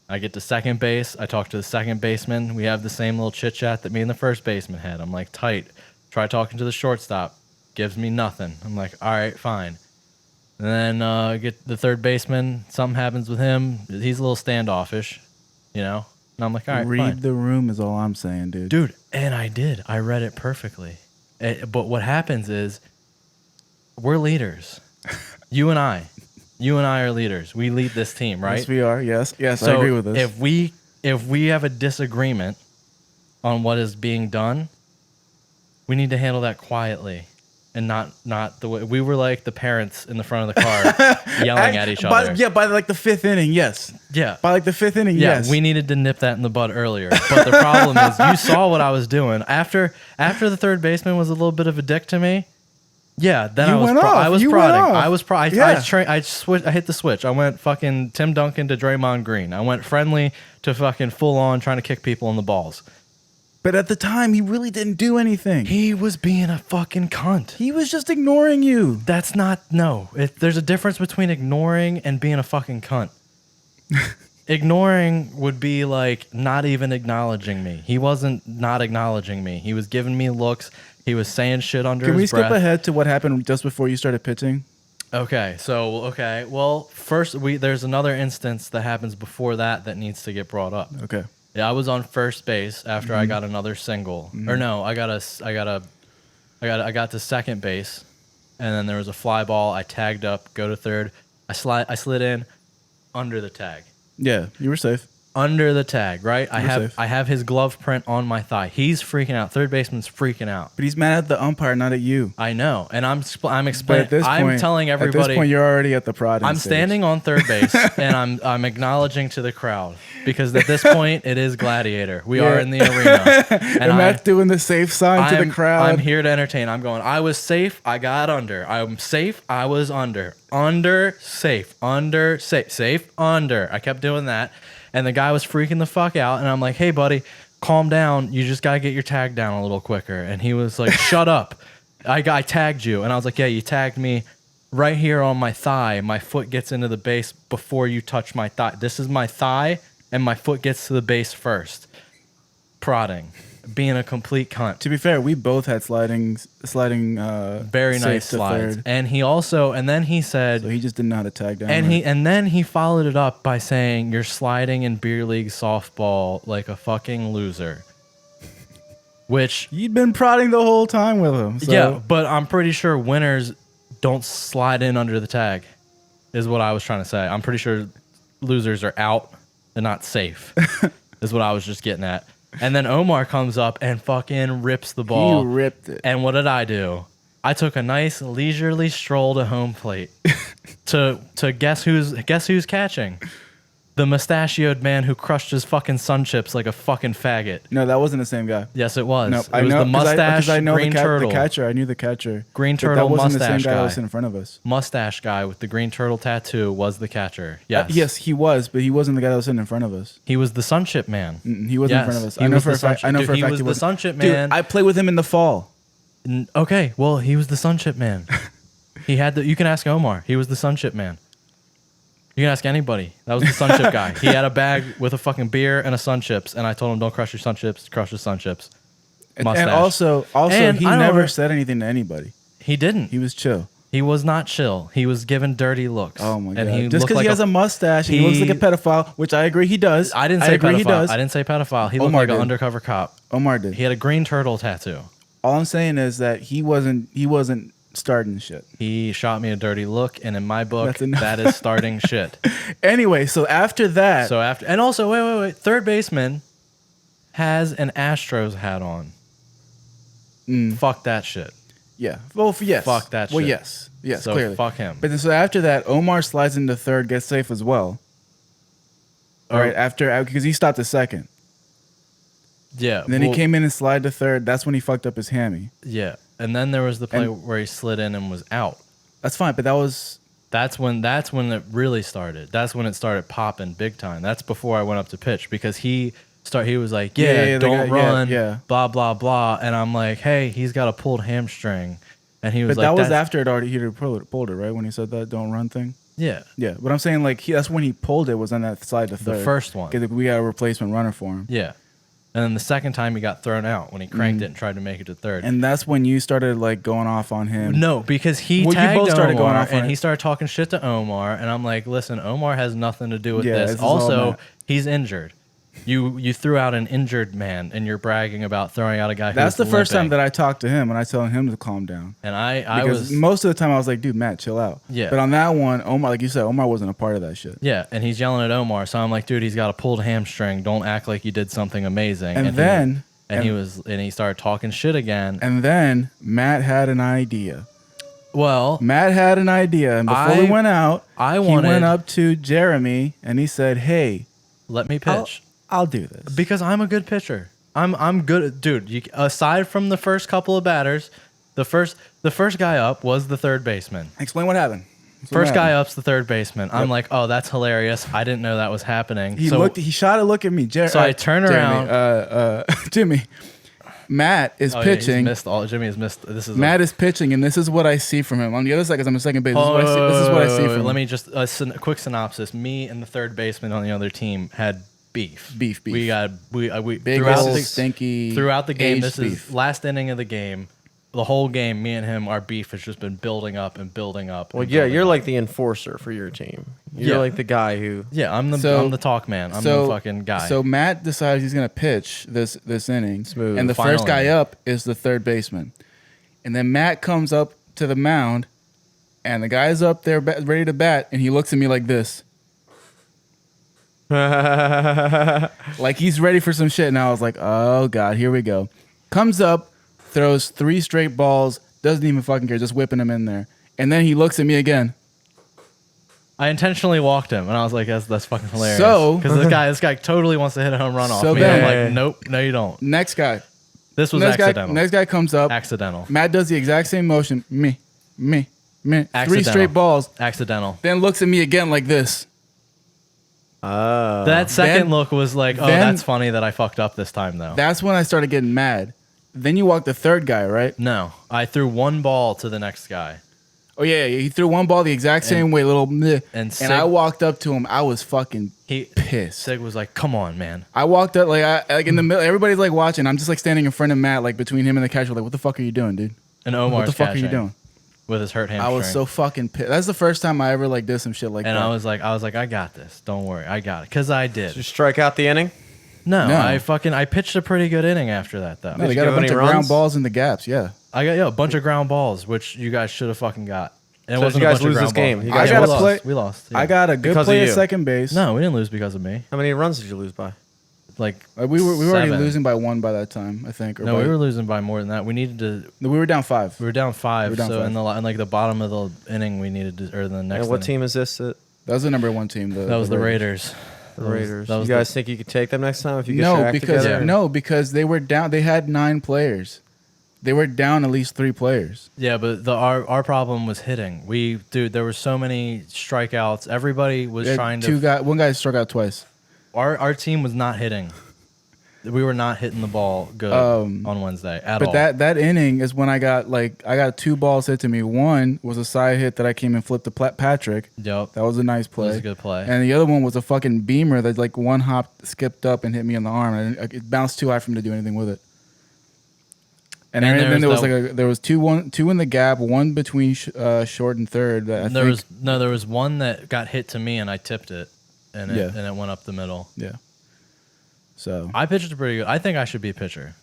[SPEAKER 2] I get to second base. I talk to the second baseman. We have the same little chit chat that me and the first baseman had. I'm like, "Tight." Try talking to the shortstop. Gives me nothing. I'm like, "All right, fine." And then I get the third baseman. Something happens with him. He's a little standoffish, And I'm like, "All right,
[SPEAKER 1] read
[SPEAKER 2] fine."
[SPEAKER 1] the room is all I'm saying, dude.
[SPEAKER 2] Dude, and I did. I read it perfectly. But what happens is we're leaders. You and I are leaders. We lead this team, right?
[SPEAKER 1] Yes, we are. Yes, I
[SPEAKER 2] So
[SPEAKER 1] agree with this.
[SPEAKER 2] if we have a disagreement on what is being done, we need to handle that quietly and not the way we were like the parents in the front of the car yelling at each other.
[SPEAKER 1] By like the fifth inning, yes.
[SPEAKER 2] Yeah.
[SPEAKER 1] By like the fifth inning,
[SPEAKER 2] Yeah,
[SPEAKER 1] yes.
[SPEAKER 2] we needed to nip that in the bud earlier. But the problem is, you saw what I was doing after the third baseman was a little bit of a dick to me. Yeah, then
[SPEAKER 1] You
[SPEAKER 2] I was
[SPEAKER 1] went off.
[SPEAKER 2] I was
[SPEAKER 1] You went
[SPEAKER 2] prodding.
[SPEAKER 1] off.
[SPEAKER 2] I was prodding.
[SPEAKER 1] Yeah.
[SPEAKER 2] I hit the switch. I went fucking Tim Duncan to Draymond Green. I went friendly to fucking full on trying to kick people in the balls.
[SPEAKER 1] But at the time, he really didn't do anything.
[SPEAKER 2] He was being a fucking cunt.
[SPEAKER 1] He was just ignoring you.
[SPEAKER 2] That's not no. There's a difference between ignoring and being a fucking cunt. Ignoring would be like not even acknowledging me. He wasn't not acknowledging me. He was giving me looks. He was saying shit under
[SPEAKER 1] Can we
[SPEAKER 2] his
[SPEAKER 1] skip
[SPEAKER 2] breath.
[SPEAKER 1] ahead to what happened just before you started pitching?
[SPEAKER 2] Okay, well, first there's another instance that happens before that needs to get brought up.
[SPEAKER 1] Okay.
[SPEAKER 2] Yeah, I was on first base after I got another single. Or no, I got to second base, and then there was a fly ball. I tagged up, go to third. I slid in under the tag.
[SPEAKER 1] Yeah, you were safe.
[SPEAKER 2] under the tag, right?
[SPEAKER 1] You're safe.
[SPEAKER 2] I have his glove print on my thigh. He's freaking out. Third baseman's freaking out.
[SPEAKER 1] But he's mad at the umpire, not at you.
[SPEAKER 2] I know, and I'm
[SPEAKER 1] But
[SPEAKER 2] explaining.
[SPEAKER 1] at this
[SPEAKER 2] I'm
[SPEAKER 1] point,
[SPEAKER 2] telling
[SPEAKER 1] At
[SPEAKER 2] everybody.
[SPEAKER 1] this point, you're already at the prodding
[SPEAKER 2] I'm
[SPEAKER 1] stage.
[SPEAKER 2] standing on third base, and I'm acknowledging to the crowd because at this point it is Gladiator. We are in the arena,
[SPEAKER 1] And Matt's doing the safe sign to the crowd.
[SPEAKER 2] I'm here to entertain. I'm going. I was safe. I got under. I'm safe. I was under. Under. Safe. Under. Safe. Safe. Under. I kept doing that, and the guy was freaking the fuck out. And I'm like, "Hey, buddy, calm down. You just gotta get your tag down a little quicker." And he was like, "Shut up. I tagged you." And I was like, "Yeah, you tagged me right here on my thigh. My foot gets into the base before you touch my thigh. This is my thigh, and my foot gets to the base first." Prodding. Being a complete cunt.
[SPEAKER 1] To be fair, we both had sliding.
[SPEAKER 2] Very
[SPEAKER 1] safe
[SPEAKER 2] nice
[SPEAKER 1] to
[SPEAKER 2] slides.
[SPEAKER 1] third.
[SPEAKER 2] And he also, and then he said,
[SPEAKER 1] So he just didn't know how to tag down.
[SPEAKER 2] and then he followed it up by saying, "You're sliding in beer league softball like a fucking loser." Which,
[SPEAKER 1] You'd been prodding the whole time with him. So.
[SPEAKER 2] yeah, but I'm pretty sure winners don't slide in under the tag, is what I was trying to say. I'm pretty sure losers are out and not safe, is what I was just getting at. And then Omar comes up and fucking rips the ball.
[SPEAKER 1] He ripped it.
[SPEAKER 2] And what did I do? I took a nice leisurely stroll to home plate to guess who's catching? The mustachioed man who crushed his fucking sun chips like a fucking faggot.
[SPEAKER 1] No, that wasn't the same guy.
[SPEAKER 2] Yes, it was.
[SPEAKER 1] No,
[SPEAKER 2] It
[SPEAKER 1] I
[SPEAKER 2] was
[SPEAKER 1] know
[SPEAKER 2] the mustache
[SPEAKER 1] I know
[SPEAKER 2] green turtle.
[SPEAKER 1] the catcher. I knew the catcher.
[SPEAKER 2] Green
[SPEAKER 1] But
[SPEAKER 2] turtle
[SPEAKER 1] that wasn't the
[SPEAKER 2] mustache
[SPEAKER 1] same guy that
[SPEAKER 2] guy.
[SPEAKER 1] was in front of us.
[SPEAKER 2] Mustache guy with the green turtle tattoo was the catcher. Yes.
[SPEAKER 1] Yes, he was, but he wasn't the guy that was sitting in front of us.
[SPEAKER 2] He was the sun chip man.
[SPEAKER 1] He wasn't in front of us.
[SPEAKER 2] He
[SPEAKER 1] I know
[SPEAKER 2] was
[SPEAKER 1] for
[SPEAKER 2] the
[SPEAKER 1] a fact.
[SPEAKER 2] sun
[SPEAKER 1] I know
[SPEAKER 2] chip-
[SPEAKER 1] for a
[SPEAKER 2] he
[SPEAKER 1] fact
[SPEAKER 2] was the
[SPEAKER 1] wasn't.
[SPEAKER 2] sun chip
[SPEAKER 1] Dude,
[SPEAKER 2] man.
[SPEAKER 1] I played with him in the fall.
[SPEAKER 2] Okay, well, he was the sun chip man. He had the. You can ask Omar. He was the sun chip man. You can ask anybody. That was the sun chip guy. He had a bag with a fucking beer and a sun chips, and I told him, "Don't crush your sun chips. Crush your sun chips." Mustache.
[SPEAKER 1] And also,
[SPEAKER 2] And
[SPEAKER 1] he
[SPEAKER 2] I don't
[SPEAKER 1] never
[SPEAKER 2] know-
[SPEAKER 1] said anything to anybody.
[SPEAKER 2] He didn't.
[SPEAKER 1] He was chill.
[SPEAKER 2] He was not chill. He was given dirty looks.
[SPEAKER 1] Oh my
[SPEAKER 2] And
[SPEAKER 1] god!
[SPEAKER 2] he
[SPEAKER 1] Just
[SPEAKER 2] looked
[SPEAKER 1] because
[SPEAKER 2] like
[SPEAKER 1] he has a mustache and he looks like a pedophile, which I agree he does.
[SPEAKER 2] I didn't say
[SPEAKER 1] agree
[SPEAKER 2] pedophile.
[SPEAKER 1] he does.
[SPEAKER 2] I didn't say pedophile. He looked
[SPEAKER 1] Omar
[SPEAKER 2] like an
[SPEAKER 1] did.
[SPEAKER 2] undercover cop.
[SPEAKER 1] Omar did.
[SPEAKER 2] He had a green turtle tattoo.
[SPEAKER 1] All I'm saying is that he wasn't starting shit.
[SPEAKER 2] He shot me a dirty look, and in my book,
[SPEAKER 1] That's enough.
[SPEAKER 2] that is starting shit.
[SPEAKER 1] Anyway, so after that,
[SPEAKER 2] So after, and also, wait. Third baseman has an Astros hat on. Fuck that shit.
[SPEAKER 1] yeah, well, yes,
[SPEAKER 2] Fuck that
[SPEAKER 1] Well,
[SPEAKER 2] shit.
[SPEAKER 1] yes,
[SPEAKER 2] So
[SPEAKER 1] clearly.
[SPEAKER 2] fuck him.
[SPEAKER 1] But then, so after that, Omar slides into third, gets safe as well. All right, after because he stopped a second,
[SPEAKER 2] Yeah.
[SPEAKER 1] and then he came in and slid to third. That's when he fucked up his hammy.
[SPEAKER 2] Yeah, and then there was the play
[SPEAKER 1] And-
[SPEAKER 2] where he slid in and was out.
[SPEAKER 1] That's fine, but that was
[SPEAKER 2] That's when it really started. That's when it started popping big time. That's before I went up to pitch because he was like,
[SPEAKER 1] Yeah, the
[SPEAKER 2] don't
[SPEAKER 1] guy- yeah,
[SPEAKER 2] run,
[SPEAKER 1] yeah.
[SPEAKER 2] blah blah blah, and I'm like, hey, he's got a pulled hamstring, and he was
[SPEAKER 1] But
[SPEAKER 2] like,
[SPEAKER 1] that was
[SPEAKER 2] "That's-"
[SPEAKER 1] after it already he pulled it, right? When he said that don't run thing.
[SPEAKER 2] yeah,
[SPEAKER 1] Yeah, but I'm saying like that's when he pulled it was on that slide to third.
[SPEAKER 2] the first one,
[SPEAKER 1] 'Cause we got a replacement runner for him,
[SPEAKER 2] yeah, and then the second time he got thrown out when he cranked it and tried to make it to third.
[SPEAKER 1] and that's when you started like going off on him.
[SPEAKER 2] No, because he
[SPEAKER 1] Well, you
[SPEAKER 2] tagged
[SPEAKER 1] both started
[SPEAKER 2] Omar
[SPEAKER 1] going off on
[SPEAKER 2] and
[SPEAKER 1] it.
[SPEAKER 2] he started talking shit to Omar, and I'm like, listen, Omar has nothing to do with
[SPEAKER 1] Yeah,
[SPEAKER 2] this.
[SPEAKER 1] this is all
[SPEAKER 2] Also,
[SPEAKER 1] Matt.
[SPEAKER 2] he's injured. You threw out an injured man, and you're bragging about throwing out a guy.
[SPEAKER 1] That's the
[SPEAKER 2] who's
[SPEAKER 1] first time
[SPEAKER 2] limping.
[SPEAKER 1] that I talked to him and I told him to calm down.
[SPEAKER 2] And I
[SPEAKER 1] Because
[SPEAKER 2] was
[SPEAKER 1] most of the time I was like, dude, Matt, chill out.
[SPEAKER 2] Yeah.
[SPEAKER 1] But on that one, Omar, like you said, Omar wasn't a part of that shit.
[SPEAKER 2] yeah, and he's yelling at Omar, so I'm like, dude, he's got a pulled hamstring. Don't act like you did something amazing.
[SPEAKER 1] And then
[SPEAKER 2] he started talking shit again.
[SPEAKER 1] And then Matt had an idea.
[SPEAKER 2] Well,
[SPEAKER 1] Matt had an idea, and before we went out,
[SPEAKER 2] I
[SPEAKER 1] he
[SPEAKER 2] wanted
[SPEAKER 1] went up to Jeremy and he said, "Hey,
[SPEAKER 2] let me
[SPEAKER 1] I'll,
[SPEAKER 2] pitch.
[SPEAKER 1] I'll do this."
[SPEAKER 2] Because I'm a good pitcher. I'm good, dude. Aside from the first couple of batters, the first guy up was the third baseman.
[SPEAKER 1] Explain what happened.
[SPEAKER 2] First guy up's the third baseman. I'm like, oh, that's hilarious. I didn't know that was happening.
[SPEAKER 1] He
[SPEAKER 2] so,
[SPEAKER 1] he shot a look at me.
[SPEAKER 2] So I turn
[SPEAKER 1] Jeremy,
[SPEAKER 2] around.
[SPEAKER 1] Jimmy. Matt is
[SPEAKER 2] Oh, yeah, he's
[SPEAKER 1] pitching.
[SPEAKER 2] Jimmy has missed. This is
[SPEAKER 1] Matt is pitching, and this is what I see from him. On the other side, because I'm a second base. This is what I see from him.
[SPEAKER 2] Let me just a quick synopsis. Me and the third baseman on the other team had beef.
[SPEAKER 1] Beef.
[SPEAKER 2] We got we
[SPEAKER 1] Big
[SPEAKER 2] throughout
[SPEAKER 1] old
[SPEAKER 2] the
[SPEAKER 1] stinky
[SPEAKER 2] throughout the game.
[SPEAKER 1] aged
[SPEAKER 2] This
[SPEAKER 1] beef.
[SPEAKER 2] is last inning of the game. The whole game, me and him, our beef has just been building up and building up.
[SPEAKER 3] Well,
[SPEAKER 2] and
[SPEAKER 3] yeah,
[SPEAKER 2] building
[SPEAKER 3] you're
[SPEAKER 2] up.
[SPEAKER 3] like the enforcer for your team. You're
[SPEAKER 2] Yeah.
[SPEAKER 3] like the guy who.
[SPEAKER 2] Yeah, I'm the talk man. I'm the fucking guy.
[SPEAKER 1] So Matt decides he's gonna pitch this inning,
[SPEAKER 3] Smooth.
[SPEAKER 1] and the
[SPEAKER 2] Final
[SPEAKER 1] first guy
[SPEAKER 2] inning.
[SPEAKER 1] up is the third baseman, and then Matt comes up to the mound, and the guy's up there ready to bat, and he looks at me like this. Like he's ready for some shit. And I was like, oh God, here we go. Comes up, throws 3 straight balls, doesn't even fucking care, just whipping him in there. And then he looks at me again.
[SPEAKER 2] I intentionally walked him, and I was like, "That's fucking hilarious."
[SPEAKER 1] So-
[SPEAKER 2] because this guy totally wants to hit a home run off
[SPEAKER 1] So
[SPEAKER 2] me.
[SPEAKER 1] then-
[SPEAKER 2] I'm like, "Nope, no, you don't."
[SPEAKER 1] Next guy.
[SPEAKER 2] This was
[SPEAKER 1] Next
[SPEAKER 2] accidental.
[SPEAKER 1] guy comes up.
[SPEAKER 2] Accidental.
[SPEAKER 1] Matt does the exact same motion. Me. 3
[SPEAKER 2] Accidental.
[SPEAKER 1] straight balls.
[SPEAKER 2] Accidental.
[SPEAKER 1] Then looks at me again like this.
[SPEAKER 2] That second
[SPEAKER 1] Then-
[SPEAKER 2] look was like, "Oh,
[SPEAKER 1] then-
[SPEAKER 2] that's funny that I fucked up this time, though."
[SPEAKER 1] That's when I started getting mad. Then you walk the third guy, right?
[SPEAKER 2] No, I threw one ball to the next guy.
[SPEAKER 1] Oh yeah, he threw one ball the exact same way, little meh.
[SPEAKER 2] and
[SPEAKER 1] And I
[SPEAKER 2] Sig-
[SPEAKER 1] walked up to him. I was fucking
[SPEAKER 2] He
[SPEAKER 1] pissed.
[SPEAKER 2] Sig was like, "Come on, man."
[SPEAKER 1] I walked up like in the middle. Everybody's like watching. I'm just like standing in front of Matt, like between him and the catcher. Like, what the fuck are you doing, dude?
[SPEAKER 2] And Omar's
[SPEAKER 1] What the fuck are you
[SPEAKER 2] catching
[SPEAKER 1] doing?
[SPEAKER 2] with his hurt hamstring.
[SPEAKER 1] I was so fucking pissed. That's the first time I ever like did some shit like
[SPEAKER 2] and
[SPEAKER 1] that.
[SPEAKER 2] I was like, I got this. Don't worry, I got it. Cause I did.
[SPEAKER 3] Did you strike out the inning?
[SPEAKER 2] No,
[SPEAKER 1] No.
[SPEAKER 2] I pitched a pretty good inning after that though.
[SPEAKER 1] no, they
[SPEAKER 3] you
[SPEAKER 1] got a
[SPEAKER 3] give
[SPEAKER 1] bunch
[SPEAKER 3] any
[SPEAKER 1] of ground
[SPEAKER 3] runs?
[SPEAKER 1] balls in the gaps. Yeah,
[SPEAKER 2] I got a bunch of ground balls, which you guys should have fucking got. And it
[SPEAKER 3] So
[SPEAKER 2] wasn't
[SPEAKER 3] you
[SPEAKER 2] a
[SPEAKER 3] guys
[SPEAKER 2] bunch of
[SPEAKER 3] lose
[SPEAKER 2] ground
[SPEAKER 3] this game?
[SPEAKER 2] balls.
[SPEAKER 3] You
[SPEAKER 1] I
[SPEAKER 3] guys
[SPEAKER 1] gotta
[SPEAKER 2] we
[SPEAKER 1] play-
[SPEAKER 2] lost. We lost. Yeah.
[SPEAKER 1] I got a good
[SPEAKER 3] Because of
[SPEAKER 1] play at
[SPEAKER 3] you.
[SPEAKER 1] second base.
[SPEAKER 2] No, we didn't lose because of me.
[SPEAKER 3] How many runs did you lose by?
[SPEAKER 2] Like
[SPEAKER 1] We were already
[SPEAKER 2] 7.
[SPEAKER 1] losing by 1 by that time, I think. Or
[SPEAKER 2] No,
[SPEAKER 1] by-
[SPEAKER 2] we were losing by more than that. We needed to.
[SPEAKER 1] we were down 5.
[SPEAKER 2] We were down 5.
[SPEAKER 1] We were down
[SPEAKER 2] so
[SPEAKER 1] 5.
[SPEAKER 2] in like the bottom of the inning, we needed to, or the next.
[SPEAKER 3] And what
[SPEAKER 2] inning.
[SPEAKER 3] team is this?
[SPEAKER 1] That was the number 1 team.
[SPEAKER 2] That was the Raiders.
[SPEAKER 3] The Raiders.
[SPEAKER 2] that was
[SPEAKER 3] You guys think you could take them next time if you get your
[SPEAKER 1] No,
[SPEAKER 3] act
[SPEAKER 1] because
[SPEAKER 3] together?
[SPEAKER 1] because they were down. They had 9 players. They were down at least 3 players.
[SPEAKER 2] Yeah, but our problem was hitting. There were so many strikeouts. Everybody was
[SPEAKER 1] They had
[SPEAKER 2] trying
[SPEAKER 1] 2
[SPEAKER 2] to.
[SPEAKER 1] guy, one guy struck out twice.
[SPEAKER 2] Our team was not hitting. We were not hitting the ball good on Wednesday at all.
[SPEAKER 1] But that inning is when I got 2 balls hit to me. One was a side hit that I came and flipped to Patrick.
[SPEAKER 2] Yep.
[SPEAKER 1] That was a nice play.
[SPEAKER 2] That was a good play.
[SPEAKER 1] And the other one was a fucking beamer that like one hop skipped up and hit me in the arm. And it bounced too high for me to do anything with it. And
[SPEAKER 2] And
[SPEAKER 1] then there was
[SPEAKER 2] that-
[SPEAKER 1] there was two in the gap, one between short and third. That
[SPEAKER 2] There was one that got hit to me and I tipped it, and it went up the middle.
[SPEAKER 1] yeah. So
[SPEAKER 2] I pitched pretty good. I think I should be a pitcher,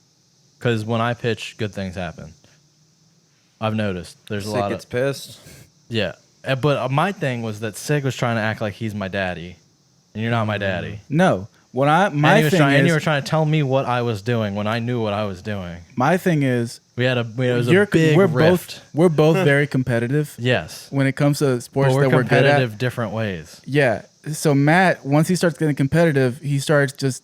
[SPEAKER 2] because when I pitch, good things happen. I've noticed there's a
[SPEAKER 3] Sig
[SPEAKER 2] lot
[SPEAKER 3] gets
[SPEAKER 2] of
[SPEAKER 3] pissed.
[SPEAKER 2] yeah. But my thing was that Sig was trying to act like he's my daddy, and you're not my daddy.
[SPEAKER 1] no, what
[SPEAKER 2] And
[SPEAKER 1] my
[SPEAKER 2] he was
[SPEAKER 1] thing
[SPEAKER 2] trying, and you were
[SPEAKER 1] is
[SPEAKER 2] trying to tell me what I was doing when I knew what I was doing.
[SPEAKER 1] my thing is
[SPEAKER 2] It was a big
[SPEAKER 1] we're
[SPEAKER 2] rift.
[SPEAKER 1] both very competitive
[SPEAKER 2] Yes,
[SPEAKER 1] when it comes to sports
[SPEAKER 2] but we're
[SPEAKER 1] that we're good at.
[SPEAKER 2] competitive different ways.
[SPEAKER 1] Yeah. So Matt, once he starts getting competitive, he starts just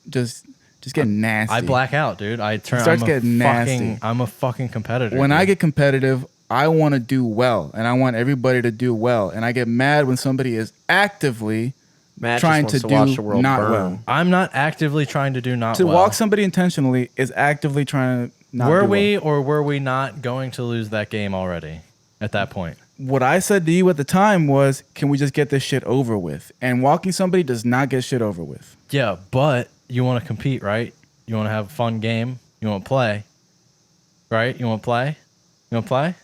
[SPEAKER 1] getting nasty.
[SPEAKER 2] I black out, dude. I turn.
[SPEAKER 1] starts
[SPEAKER 2] I'm a
[SPEAKER 1] getting
[SPEAKER 2] fucking,
[SPEAKER 1] nasty.
[SPEAKER 2] I'm a fucking competitor.
[SPEAKER 1] When
[SPEAKER 2] dude.
[SPEAKER 1] I get competitive, I want to do well, and I want everybody to do well, and I get mad when somebody is actively
[SPEAKER 3] Matt
[SPEAKER 1] trying
[SPEAKER 3] just
[SPEAKER 1] to
[SPEAKER 3] wants to watch
[SPEAKER 1] do
[SPEAKER 3] the world
[SPEAKER 1] not
[SPEAKER 3] burn.
[SPEAKER 1] well.
[SPEAKER 2] I'm not actively trying to do not
[SPEAKER 1] To
[SPEAKER 2] well.
[SPEAKER 1] walk somebody intentionally is actively trying to not
[SPEAKER 2] Were
[SPEAKER 1] do
[SPEAKER 2] we
[SPEAKER 1] well.
[SPEAKER 2] or were we not going to lose that game already at that point?
[SPEAKER 1] What I said to you at the time was, can we just get this shit over with? And walking somebody does not get shit over with.
[SPEAKER 2] Yeah, but you want to compete, right? You want to have a fun game. You want to play, right? You want to play? You want to play?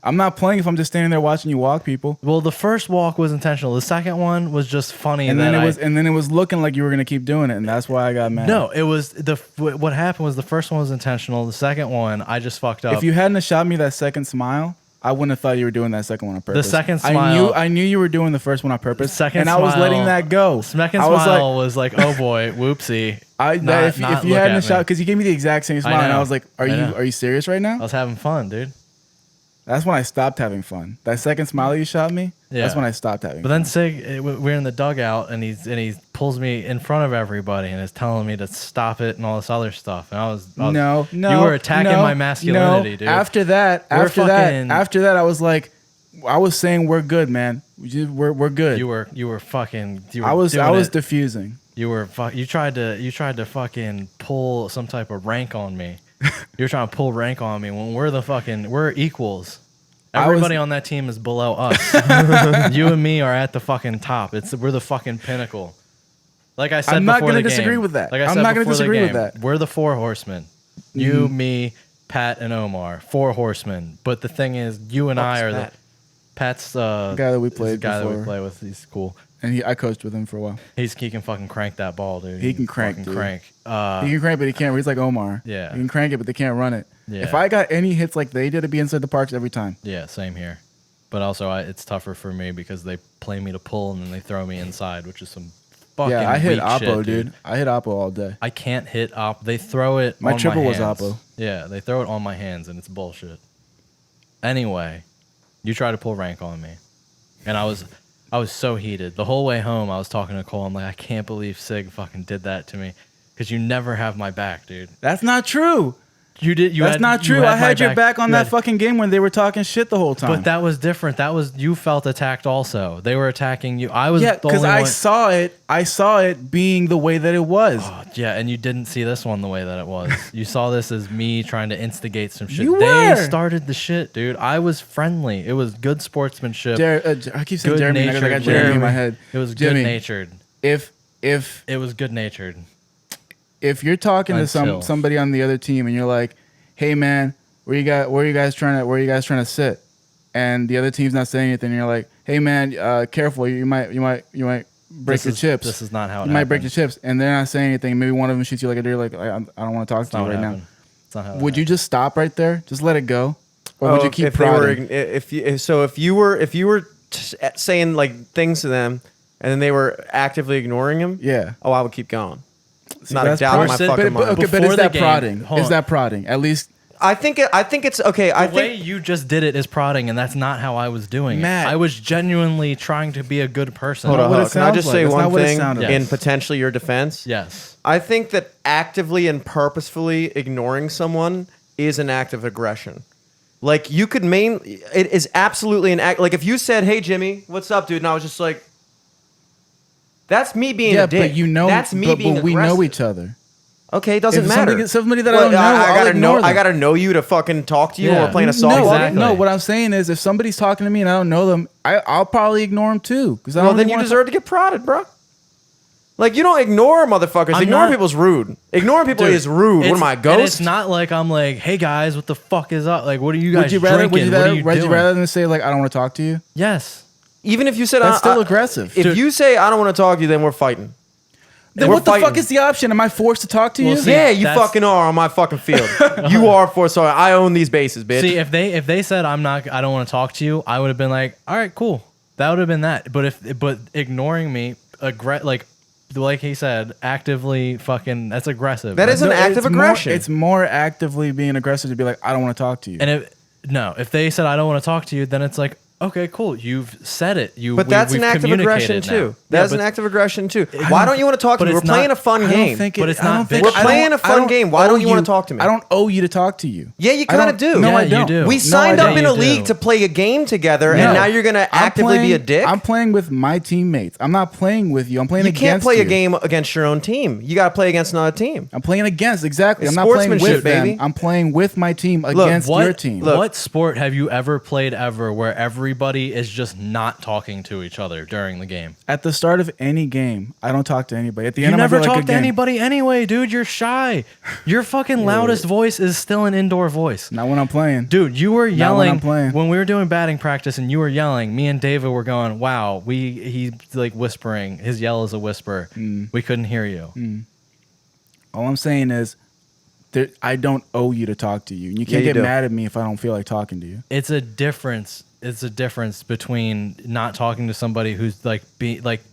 [SPEAKER 1] I'm not playing if I'm just standing there watching you walk people.
[SPEAKER 2] Well, the first walk was intentional. The second one was just funny.
[SPEAKER 1] And then
[SPEAKER 2] that
[SPEAKER 1] it was looking like you were gonna keep doing it, and that's why I got mad.
[SPEAKER 2] No, it was what happened was the first one was intentional. The second one, I just fucked up.
[SPEAKER 1] If you hadn't have shot me that second smile, I wouldn't have thought you were doing that second one on purpose.
[SPEAKER 2] second smile-
[SPEAKER 1] I knew you were doing the first one on purpose.
[SPEAKER 2] The second
[SPEAKER 1] and I was
[SPEAKER 2] smile-
[SPEAKER 1] letting that go.
[SPEAKER 2] second
[SPEAKER 1] I was
[SPEAKER 2] smile was like, oh boy, whoopsie.
[SPEAKER 1] if you
[SPEAKER 2] not
[SPEAKER 1] hadn't
[SPEAKER 2] look at
[SPEAKER 1] have shot,
[SPEAKER 2] me.
[SPEAKER 1] because you gave me the exact same smile, and I
[SPEAKER 2] know.
[SPEAKER 1] was like,
[SPEAKER 2] I know.
[SPEAKER 1] are you serious right
[SPEAKER 2] I
[SPEAKER 1] now?
[SPEAKER 2] was having fun, dude.
[SPEAKER 1] That's when I stopped having fun. That second smile you shot me, that's
[SPEAKER 2] Yeah.
[SPEAKER 1] when I stopped having
[SPEAKER 2] But
[SPEAKER 1] fun.
[SPEAKER 2] then Sig, we're in the dugout, and he pulls me in front of everybody and is telling me to stop it and all this other stuff. And I was
[SPEAKER 1] No,
[SPEAKER 2] you were attacking my masculinity,
[SPEAKER 1] no.
[SPEAKER 2] dude.
[SPEAKER 1] After that,
[SPEAKER 2] We're
[SPEAKER 1] after that, I was like, I was saying we're good, man. We're good.
[SPEAKER 2] you were fucking.
[SPEAKER 1] I was
[SPEAKER 2] doing it.
[SPEAKER 1] diffusing.
[SPEAKER 2] You tried to fucking pull some type of rank on me. You were trying to pull rank on me when we're equals. Everybody on that team is below us. You and me are at the fucking top. We're the fucking pinnacle. Like I said,
[SPEAKER 1] I'm not
[SPEAKER 2] before
[SPEAKER 1] gonna
[SPEAKER 2] the
[SPEAKER 1] disagree
[SPEAKER 2] game.
[SPEAKER 1] with that.
[SPEAKER 2] Like I
[SPEAKER 1] I'm
[SPEAKER 2] said
[SPEAKER 1] not gonna
[SPEAKER 2] before the
[SPEAKER 1] disagree with
[SPEAKER 2] game,
[SPEAKER 1] that.
[SPEAKER 2] We're the 4 horsemen. You, me, Pat, and Omar. 4 horsemen. But the thing is, you and I are
[SPEAKER 3] Pat?
[SPEAKER 2] Pat's
[SPEAKER 1] The guy that we
[SPEAKER 2] is
[SPEAKER 1] played
[SPEAKER 2] the guy that we
[SPEAKER 1] before.
[SPEAKER 2] play with. He's cool.
[SPEAKER 1] And I coached with him for a while.
[SPEAKER 2] He can fucking crank that ball, dude.
[SPEAKER 1] He can crank,
[SPEAKER 2] fucking
[SPEAKER 1] dude.
[SPEAKER 2] crank.
[SPEAKER 1] He can crank, but he can't. He's like Omar.
[SPEAKER 2] Yeah.
[SPEAKER 1] He can crank it, but they can't run it.
[SPEAKER 2] Yeah.
[SPEAKER 1] If I got any hits like they did, it'd be inside the parks every time.
[SPEAKER 2] Yeah, same here. But also, it's tougher for me because they play me to pull and then they throw me inside, which is some fucking
[SPEAKER 1] Yeah, I hit
[SPEAKER 2] weak
[SPEAKER 1] Oppo,
[SPEAKER 2] shit,
[SPEAKER 1] dude. I hit Oppo all day.
[SPEAKER 2] I can't hit Oppo. They throw it
[SPEAKER 1] My
[SPEAKER 2] on
[SPEAKER 1] triple
[SPEAKER 2] my
[SPEAKER 1] was
[SPEAKER 2] hands.
[SPEAKER 1] Oppo.
[SPEAKER 2] Yeah, they throw it on my hands, and it's bullshit. Anyway, you try to pull rank on me, and I was so heated. The whole way home, I was talking to Cole. I'm like, I can't believe Sig fucking did that to me, because you never have my back, dude.
[SPEAKER 1] That's not true.
[SPEAKER 2] You did.
[SPEAKER 1] That's not true. I had your back on
[SPEAKER 2] You
[SPEAKER 1] that
[SPEAKER 2] had-
[SPEAKER 1] fucking game when they were talking shit the whole time.
[SPEAKER 2] But that was different. That was you felt attacked also. They were attacking you. I was
[SPEAKER 1] yeah,
[SPEAKER 2] the
[SPEAKER 1] because
[SPEAKER 2] only
[SPEAKER 1] I
[SPEAKER 2] one.
[SPEAKER 1] saw it. I saw it being the way that it was.
[SPEAKER 2] Oh, yeah, and you didn't see this one the way that it was. You saw this as me trying to instigate some shit.
[SPEAKER 1] You
[SPEAKER 2] They
[SPEAKER 1] were.
[SPEAKER 2] started the shit, dude. I was friendly. It was good sportsmanship.
[SPEAKER 1] I keep saying
[SPEAKER 2] Good
[SPEAKER 1] Jeremy. I got
[SPEAKER 2] natured
[SPEAKER 1] Jeremy in
[SPEAKER 2] Jeremy.
[SPEAKER 1] my head.
[SPEAKER 2] It was
[SPEAKER 1] Jimmy,
[SPEAKER 2] good natured.
[SPEAKER 1] If
[SPEAKER 2] It was good natured.
[SPEAKER 1] if you're talking to
[SPEAKER 2] Until-
[SPEAKER 1] somebody on the other team and you're like, "Hey man, where you guys trying to sit?" and the other team's not saying anything, and you're like, "Hey man, careful, you might break your chips."
[SPEAKER 2] This is not how it
[SPEAKER 1] You might break your
[SPEAKER 2] happened.
[SPEAKER 1] chips, and they're not saying anything. Maybe one of them shoots you like a deer, like I don't want to talk
[SPEAKER 2] It's
[SPEAKER 1] to
[SPEAKER 2] not
[SPEAKER 1] you
[SPEAKER 2] what
[SPEAKER 1] right now.
[SPEAKER 2] happened. It's not how it
[SPEAKER 1] Would you
[SPEAKER 2] happened.
[SPEAKER 1] just stop right there? Just let it go, or would you keep
[SPEAKER 3] if they were,
[SPEAKER 1] prodding?
[SPEAKER 3] if you were saying like things to them, and then they were actively ignoring him,
[SPEAKER 1] Yeah.
[SPEAKER 3] oh, I would keep going. It's not a
[SPEAKER 1] That's
[SPEAKER 3] doubt in my
[SPEAKER 2] prodding.
[SPEAKER 3] fucking
[SPEAKER 1] but,
[SPEAKER 3] mind.
[SPEAKER 1] okay, but
[SPEAKER 2] Before
[SPEAKER 1] is
[SPEAKER 2] the
[SPEAKER 1] that
[SPEAKER 2] game-
[SPEAKER 1] prodding?
[SPEAKER 2] hold
[SPEAKER 1] Is
[SPEAKER 2] on.
[SPEAKER 1] that prodding? At least
[SPEAKER 3] I think it's okay. I
[SPEAKER 2] The way
[SPEAKER 3] think
[SPEAKER 2] you just did it is prodding, and that's not how I was doing
[SPEAKER 1] Matt.
[SPEAKER 2] it. I was genuinely trying to be a good person.
[SPEAKER 3] hold
[SPEAKER 1] not
[SPEAKER 3] on,
[SPEAKER 1] what
[SPEAKER 3] hold
[SPEAKER 1] it
[SPEAKER 3] on. Can I
[SPEAKER 1] sounds
[SPEAKER 3] just
[SPEAKER 1] like.
[SPEAKER 3] say
[SPEAKER 1] That's not
[SPEAKER 3] one
[SPEAKER 1] what it
[SPEAKER 3] thing
[SPEAKER 1] sounded
[SPEAKER 2] like.
[SPEAKER 3] in
[SPEAKER 2] Yes.
[SPEAKER 3] potentially your defense?
[SPEAKER 2] Yes.
[SPEAKER 3] I think that actively and purposefully ignoring someone is an act of aggression. Like you could it is absolutely an act. Like if you said, "Hey Jimmy, what's up, dude?" and I was just like, that's me being
[SPEAKER 1] yeah,
[SPEAKER 3] a dick.
[SPEAKER 1] but you know,
[SPEAKER 3] that's me
[SPEAKER 1] but
[SPEAKER 3] being
[SPEAKER 1] we know
[SPEAKER 3] aggressive.
[SPEAKER 1] each other.
[SPEAKER 3] Okay, it doesn't
[SPEAKER 1] If
[SPEAKER 3] matter.
[SPEAKER 1] somebody that I don't know,
[SPEAKER 3] I
[SPEAKER 1] I'll
[SPEAKER 3] gotta
[SPEAKER 1] ignore
[SPEAKER 3] know.
[SPEAKER 1] them.
[SPEAKER 3] I gotta know you to fucking talk to you.
[SPEAKER 2] Yeah.
[SPEAKER 3] Or we're playing a
[SPEAKER 1] No,
[SPEAKER 3] softball.
[SPEAKER 2] exactly.
[SPEAKER 1] no. What I'm saying is, if somebody's talking to me and I don't know them, I'll probably ignore them too. Because
[SPEAKER 3] Well, then you deserve to get prodded, bro. Like you don't ignore motherfuckers.
[SPEAKER 2] I'm
[SPEAKER 3] Ignoring
[SPEAKER 2] not-
[SPEAKER 3] people's rude. Ignoring people
[SPEAKER 2] Dude,
[SPEAKER 3] is rude. What
[SPEAKER 2] it's-
[SPEAKER 3] am I,
[SPEAKER 2] and
[SPEAKER 3] ghost?
[SPEAKER 2] it's not like I'm like, hey guys, what the fuck is up? Like, what are you guys
[SPEAKER 1] Would you rather?
[SPEAKER 2] drinking? What are you doing?
[SPEAKER 1] Rather than say like I don't want to talk to you?
[SPEAKER 2] Yes.
[SPEAKER 3] Even if you said
[SPEAKER 1] That's still aggressive.
[SPEAKER 3] If
[SPEAKER 2] Dude.
[SPEAKER 3] you say I don't want to talk to you, then we're fighting.
[SPEAKER 1] Then
[SPEAKER 3] We're
[SPEAKER 1] what the fuck
[SPEAKER 3] fighting.
[SPEAKER 1] is the option? Am I forced to talk to
[SPEAKER 2] Well,
[SPEAKER 1] you?
[SPEAKER 2] see,
[SPEAKER 3] Yeah, you
[SPEAKER 2] that's-
[SPEAKER 3] fucking are on my fucking field. You are for so I own these bases, bitch.
[SPEAKER 2] See, if they said I don't want to talk to you, I would have been like, all right, cool. That would have been that. But ignoring me, like he said, actively fucking that's aggressive.
[SPEAKER 3] That is an
[SPEAKER 1] No,
[SPEAKER 3] act of
[SPEAKER 1] it's more-
[SPEAKER 3] aggression.
[SPEAKER 1] It's more actively being aggressive to be like I don't want to talk to you.
[SPEAKER 2] And if they said I don't want to talk to you, then it's like, okay, cool. You've said it.
[SPEAKER 3] But that's
[SPEAKER 2] we've
[SPEAKER 3] an act of aggression
[SPEAKER 2] communicated now.
[SPEAKER 3] too. That's
[SPEAKER 2] Yeah,
[SPEAKER 3] an
[SPEAKER 2] but-
[SPEAKER 3] act of aggression too. Why don't you want to talk to
[SPEAKER 2] but
[SPEAKER 3] me? We're
[SPEAKER 2] it's not-
[SPEAKER 3] playing a fun
[SPEAKER 1] I don't
[SPEAKER 3] game.
[SPEAKER 1] think
[SPEAKER 2] But it's not
[SPEAKER 1] think-
[SPEAKER 2] bitch.
[SPEAKER 3] We're playing a fun
[SPEAKER 1] I don't
[SPEAKER 3] game. Why
[SPEAKER 1] owe
[SPEAKER 3] don't you wanna talk to me?
[SPEAKER 1] I don't owe you to talk to you.
[SPEAKER 3] Yeah, you
[SPEAKER 1] I
[SPEAKER 3] kinda
[SPEAKER 1] don't-
[SPEAKER 3] do.
[SPEAKER 1] No,
[SPEAKER 2] Yeah,
[SPEAKER 1] I
[SPEAKER 2] you
[SPEAKER 1] don't.
[SPEAKER 2] do.
[SPEAKER 3] We
[SPEAKER 2] No,
[SPEAKER 3] signed
[SPEAKER 2] I
[SPEAKER 3] up
[SPEAKER 2] don't.
[SPEAKER 3] in a
[SPEAKER 2] You
[SPEAKER 3] league
[SPEAKER 2] do.
[SPEAKER 3] to play a game together,
[SPEAKER 1] No.
[SPEAKER 3] and now you're gonna
[SPEAKER 1] I'm
[SPEAKER 3] actively be a
[SPEAKER 1] playing-
[SPEAKER 3] dick.
[SPEAKER 1] I'm playing with my teammates. I'm not playing with you. I'm playing
[SPEAKER 3] You
[SPEAKER 1] against
[SPEAKER 3] can't play
[SPEAKER 1] you.
[SPEAKER 3] a game against your own team. You got to play against another team.
[SPEAKER 1] I'm playing against exactly.
[SPEAKER 3] It's
[SPEAKER 1] I'm not playing
[SPEAKER 3] sportsmanship,
[SPEAKER 1] with them.
[SPEAKER 3] baby.
[SPEAKER 1] I'm playing with my team against your team.
[SPEAKER 2] What sport have you ever played where everybody is just not talking to each other during the game?
[SPEAKER 1] At the start of any game, I don't talk to anybody. At the
[SPEAKER 2] You
[SPEAKER 1] end,
[SPEAKER 2] never
[SPEAKER 1] I'm like,
[SPEAKER 2] talk
[SPEAKER 1] good
[SPEAKER 2] to
[SPEAKER 1] game.
[SPEAKER 2] anybody anyway, dude. You're shy. Your fucking loudest voice is still an indoor voice.
[SPEAKER 1] Not when I'm playing.
[SPEAKER 2] Dude, you were
[SPEAKER 1] Not when
[SPEAKER 2] yelling
[SPEAKER 1] I'm playing.
[SPEAKER 2] when we were doing batting practice, and you were yelling. Me and David were going, "Wow, he's like whispering. His yell is a whisper. We couldn't hear you."
[SPEAKER 1] All I'm saying is, I don't owe you to talk to you. And you can't
[SPEAKER 3] you
[SPEAKER 1] get
[SPEAKER 3] do.
[SPEAKER 1] mad at me if I don't feel like talking to you.
[SPEAKER 2] It's a difference. It's a difference between not talking to somebody who's like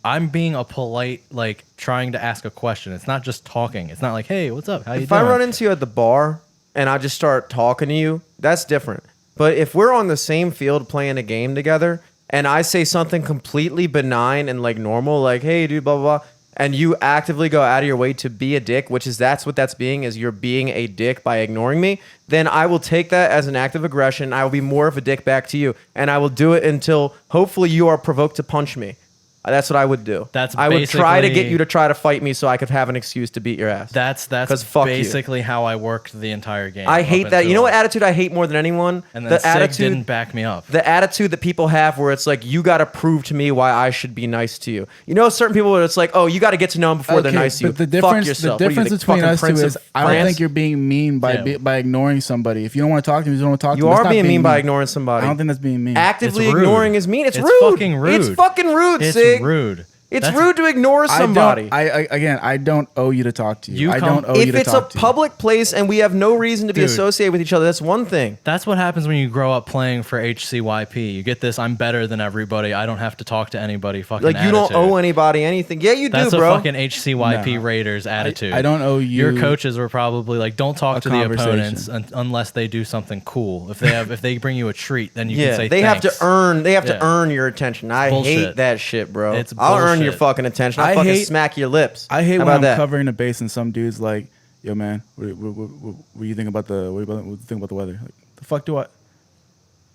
[SPEAKER 2] I'm being a polite, like trying to ask a question. It's not just talking. It's not like, hey, what's up? How you
[SPEAKER 3] If
[SPEAKER 2] doing?
[SPEAKER 3] I run into you at the bar and I just start talking to you, that's different. But if we're on the same field playing a game together and I say something completely benign and like normal, like, hey, dude, blah, blah, blah, and you actively go out of your way to be a dick, which is that's what that's being, is you're being a dick by ignoring me, then I will take that as an act of aggression. I will be more of a dick back to you. And I will do it until hopefully you are provoked to punch me. That's what I would do. I would try to get
[SPEAKER 2] basically-
[SPEAKER 3] you to try to fight me so I could have an excuse to beat your ass.
[SPEAKER 2] That's
[SPEAKER 3] 'Cause fuck you.
[SPEAKER 2] basically how I worked the entire game.
[SPEAKER 3] I
[SPEAKER 2] up
[SPEAKER 3] hate that.
[SPEAKER 2] until-
[SPEAKER 3] You know what attitude I hate more than anyone?
[SPEAKER 2] And then
[SPEAKER 3] The
[SPEAKER 2] Sig
[SPEAKER 3] attitude
[SPEAKER 2] didn't back me up.
[SPEAKER 3] the attitude that people have where it's like, you got to prove to me why I should be nice to you. You know, certain people where it's like, oh, you got to get to know them before they're
[SPEAKER 1] Okay,
[SPEAKER 3] nice to you.
[SPEAKER 1] but the
[SPEAKER 3] Fuck
[SPEAKER 1] difference,
[SPEAKER 3] yourself.
[SPEAKER 1] the
[SPEAKER 3] What are you,
[SPEAKER 1] difference
[SPEAKER 3] the
[SPEAKER 1] between
[SPEAKER 3] fucking
[SPEAKER 1] us two
[SPEAKER 3] Prince
[SPEAKER 1] is
[SPEAKER 3] of
[SPEAKER 1] I don't
[SPEAKER 3] France?
[SPEAKER 1] think you're being mean
[SPEAKER 2] Yeah.
[SPEAKER 1] by ignoring somebody. If you don't want to talk to me, you don't want to talk to
[SPEAKER 3] You
[SPEAKER 1] me. That's
[SPEAKER 3] are
[SPEAKER 1] not
[SPEAKER 3] being mean by ignoring somebody.
[SPEAKER 1] I don't think that's being mean.
[SPEAKER 3] Actively
[SPEAKER 2] It's rude.
[SPEAKER 3] ignoring is mean. It's
[SPEAKER 2] It's
[SPEAKER 3] rude.
[SPEAKER 2] fucking rude.
[SPEAKER 3] It's fucking rude,
[SPEAKER 2] It's
[SPEAKER 3] Sig.
[SPEAKER 2] rude.
[SPEAKER 3] It's
[SPEAKER 2] That's-
[SPEAKER 3] rude to ignore somebody.
[SPEAKER 1] I don't owe you to talk to you.
[SPEAKER 2] You
[SPEAKER 1] I
[SPEAKER 2] come-
[SPEAKER 1] don't owe you
[SPEAKER 3] If
[SPEAKER 1] to
[SPEAKER 3] it's a
[SPEAKER 1] talk to you.
[SPEAKER 3] public place and we have no reason to be
[SPEAKER 2] Dude.
[SPEAKER 3] associated with each other, that's one thing.
[SPEAKER 2] That's what happens when you grow up playing for HCYP. You get this, I'm better than everybody. I don't have to talk to anybody fucking
[SPEAKER 3] Like, you don't
[SPEAKER 2] attitude.
[SPEAKER 3] owe anybody anything. Yeah, you
[SPEAKER 2] That's
[SPEAKER 3] do,
[SPEAKER 2] a
[SPEAKER 3] bro.
[SPEAKER 2] fucking HCYP
[SPEAKER 1] No.
[SPEAKER 2] Raiders attitude.
[SPEAKER 1] I don't owe you
[SPEAKER 2] Your coaches were probably like, don't talk
[SPEAKER 1] a
[SPEAKER 2] to the
[SPEAKER 1] conversation.
[SPEAKER 2] opponents unless they do something cool. If they bring you a treat, then you
[SPEAKER 3] Yeah,
[SPEAKER 2] can say
[SPEAKER 3] they have
[SPEAKER 2] thanks.
[SPEAKER 3] to earn. They have
[SPEAKER 2] Yeah.
[SPEAKER 3] to earn your attention. I
[SPEAKER 2] bullshit.
[SPEAKER 3] hate that shit, bro.
[SPEAKER 2] It's
[SPEAKER 3] I'll earn your
[SPEAKER 2] bullshit.
[SPEAKER 3] fucking attention. I'll
[SPEAKER 1] I
[SPEAKER 3] fucking
[SPEAKER 1] hate-
[SPEAKER 3] smack your lips.
[SPEAKER 1] I hate
[SPEAKER 3] How
[SPEAKER 1] when
[SPEAKER 3] about
[SPEAKER 1] I'm
[SPEAKER 3] that?
[SPEAKER 1] covering the base and some dude's like, "Yo, man, what do you think about what do you think about the weather?" Like, the fuck do I?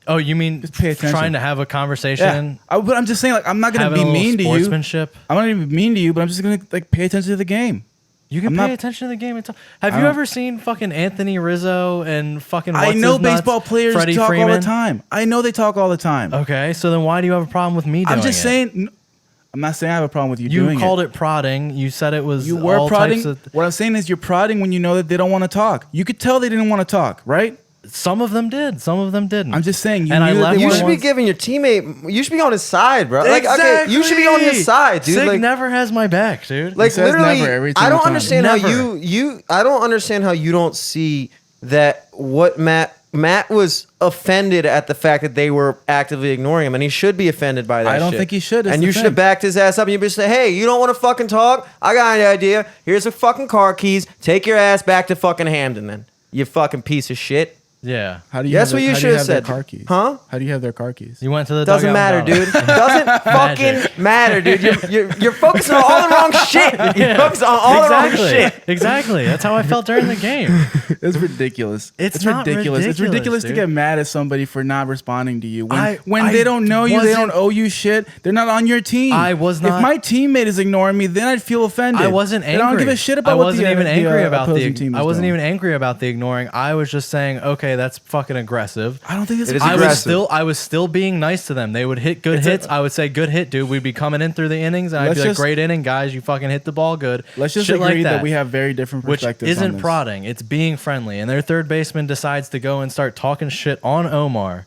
[SPEAKER 2] Oh, you mean
[SPEAKER 1] Just pay attention.
[SPEAKER 2] trying to have a conversation?
[SPEAKER 1] But I'm just saying, like, I'm not gonna
[SPEAKER 2] Having
[SPEAKER 1] be
[SPEAKER 2] a little
[SPEAKER 1] mean to you.
[SPEAKER 2] sportsmanship.
[SPEAKER 1] I'm not gonna be mean to you, but I'm just gonna like pay attention to the game.
[SPEAKER 2] You can
[SPEAKER 1] I'm
[SPEAKER 2] pay
[SPEAKER 1] not-
[SPEAKER 2] attention to the game and talk. Have
[SPEAKER 1] I
[SPEAKER 2] you
[SPEAKER 1] don't-
[SPEAKER 2] ever seen fucking Anthony Rizzo and fucking
[SPEAKER 1] I
[SPEAKER 2] what's
[SPEAKER 1] know
[SPEAKER 2] his nuts,
[SPEAKER 1] baseball players
[SPEAKER 2] Freddie
[SPEAKER 1] talk all
[SPEAKER 2] Freeman?
[SPEAKER 1] the time. I know they talk all the time.
[SPEAKER 2] Okay, so then why do you have a problem with me doing
[SPEAKER 1] I'm just
[SPEAKER 2] it?
[SPEAKER 1] saying. I'm not saying I have a problem with you,
[SPEAKER 2] You
[SPEAKER 1] doing
[SPEAKER 2] called
[SPEAKER 1] it.
[SPEAKER 2] it prodding. You said it was
[SPEAKER 1] You were
[SPEAKER 2] all
[SPEAKER 1] prodding.
[SPEAKER 2] types of.
[SPEAKER 1] What I'm saying is you're prodding when you know that they don't want to talk. You could tell they didn't want to talk, right?
[SPEAKER 2] Some of them did. Some of them didn't.
[SPEAKER 1] I'm just saying. You
[SPEAKER 2] And I
[SPEAKER 1] knew that
[SPEAKER 2] left
[SPEAKER 1] they
[SPEAKER 3] You
[SPEAKER 1] wanted-
[SPEAKER 3] should be giving your teammate. You should be on his side, bro. Like, okay, you should be on his side, dude.
[SPEAKER 2] Sig
[SPEAKER 3] Like,
[SPEAKER 2] never has my back, dude.
[SPEAKER 3] like
[SPEAKER 1] says
[SPEAKER 3] literally,
[SPEAKER 1] never every
[SPEAKER 3] I
[SPEAKER 1] single
[SPEAKER 3] don't
[SPEAKER 1] time.
[SPEAKER 3] understand how
[SPEAKER 2] Never.
[SPEAKER 3] I don't understand how you don't see that what Matt was offended at the fact that they were actively ignoring him, and he should be offended by that.
[SPEAKER 1] I don't
[SPEAKER 3] shit.
[SPEAKER 1] think he should, is
[SPEAKER 3] And
[SPEAKER 1] the
[SPEAKER 3] you should have
[SPEAKER 1] thing.
[SPEAKER 3] backed his ass up, and you just say, "Hey, you don't want to fucking talk? I got an idea. Here's the fucking car keys. Take your ass back to fucking Hamden, then. You fucking piece of shit."
[SPEAKER 2] yeah.
[SPEAKER 1] How do you?
[SPEAKER 3] That's
[SPEAKER 1] have
[SPEAKER 3] what you
[SPEAKER 1] how do
[SPEAKER 3] should have
[SPEAKER 1] have their
[SPEAKER 3] said.
[SPEAKER 1] Car keys?
[SPEAKER 3] Huh?
[SPEAKER 1] How do you have their car keys?
[SPEAKER 2] You went to the
[SPEAKER 3] Doesn't
[SPEAKER 2] dugout
[SPEAKER 3] matter,
[SPEAKER 2] and
[SPEAKER 3] dude. Doesn't fucking
[SPEAKER 2] Magic.
[SPEAKER 3] matter, dude. You're focusing on all the wrong shit. You're focusing on all the wrong
[SPEAKER 2] Exactly.
[SPEAKER 3] shit.
[SPEAKER 2] Exactly. That's how I felt during the game.
[SPEAKER 1] It's ridiculous.
[SPEAKER 2] It's not
[SPEAKER 1] ridiculous. It's
[SPEAKER 2] ridiculous,
[SPEAKER 1] ridiculous to
[SPEAKER 2] dude.
[SPEAKER 1] get mad at somebody for not responding to you when
[SPEAKER 2] I
[SPEAKER 1] they don't know you, they don't
[SPEAKER 2] wasn't-
[SPEAKER 1] owe you shit. They're not on your team.
[SPEAKER 2] I was
[SPEAKER 1] If
[SPEAKER 2] not-
[SPEAKER 1] my teammate is ignoring me, then I'd feel offended.
[SPEAKER 2] I wasn't angry.
[SPEAKER 1] And I don't give a shit about
[SPEAKER 2] I
[SPEAKER 1] what
[SPEAKER 2] wasn't
[SPEAKER 1] the,
[SPEAKER 2] even
[SPEAKER 1] the,
[SPEAKER 2] angry about
[SPEAKER 1] opposing
[SPEAKER 2] the.
[SPEAKER 1] team is
[SPEAKER 2] I wasn't
[SPEAKER 1] doing.
[SPEAKER 2] even angry about the ignoring. I was just saying, okay, that's fucking aggressive.
[SPEAKER 1] I don't think it's
[SPEAKER 3] It is
[SPEAKER 1] aggressive.
[SPEAKER 2] I was still being nice to them. They would hit good hits. I would say, good hit, dude. We'd be coming in through the innings, and I'd
[SPEAKER 1] Let's
[SPEAKER 2] be like,
[SPEAKER 1] just-
[SPEAKER 2] great inning, guys. You fucking hit the ball good.
[SPEAKER 1] Let's just
[SPEAKER 2] Shit
[SPEAKER 1] agree
[SPEAKER 2] like
[SPEAKER 1] that we have very different
[SPEAKER 2] which
[SPEAKER 1] perspectives. on
[SPEAKER 2] isn't
[SPEAKER 1] this.
[SPEAKER 2] prodding. It's being friendly. And their third baseman decides to go and start talking shit on Omar.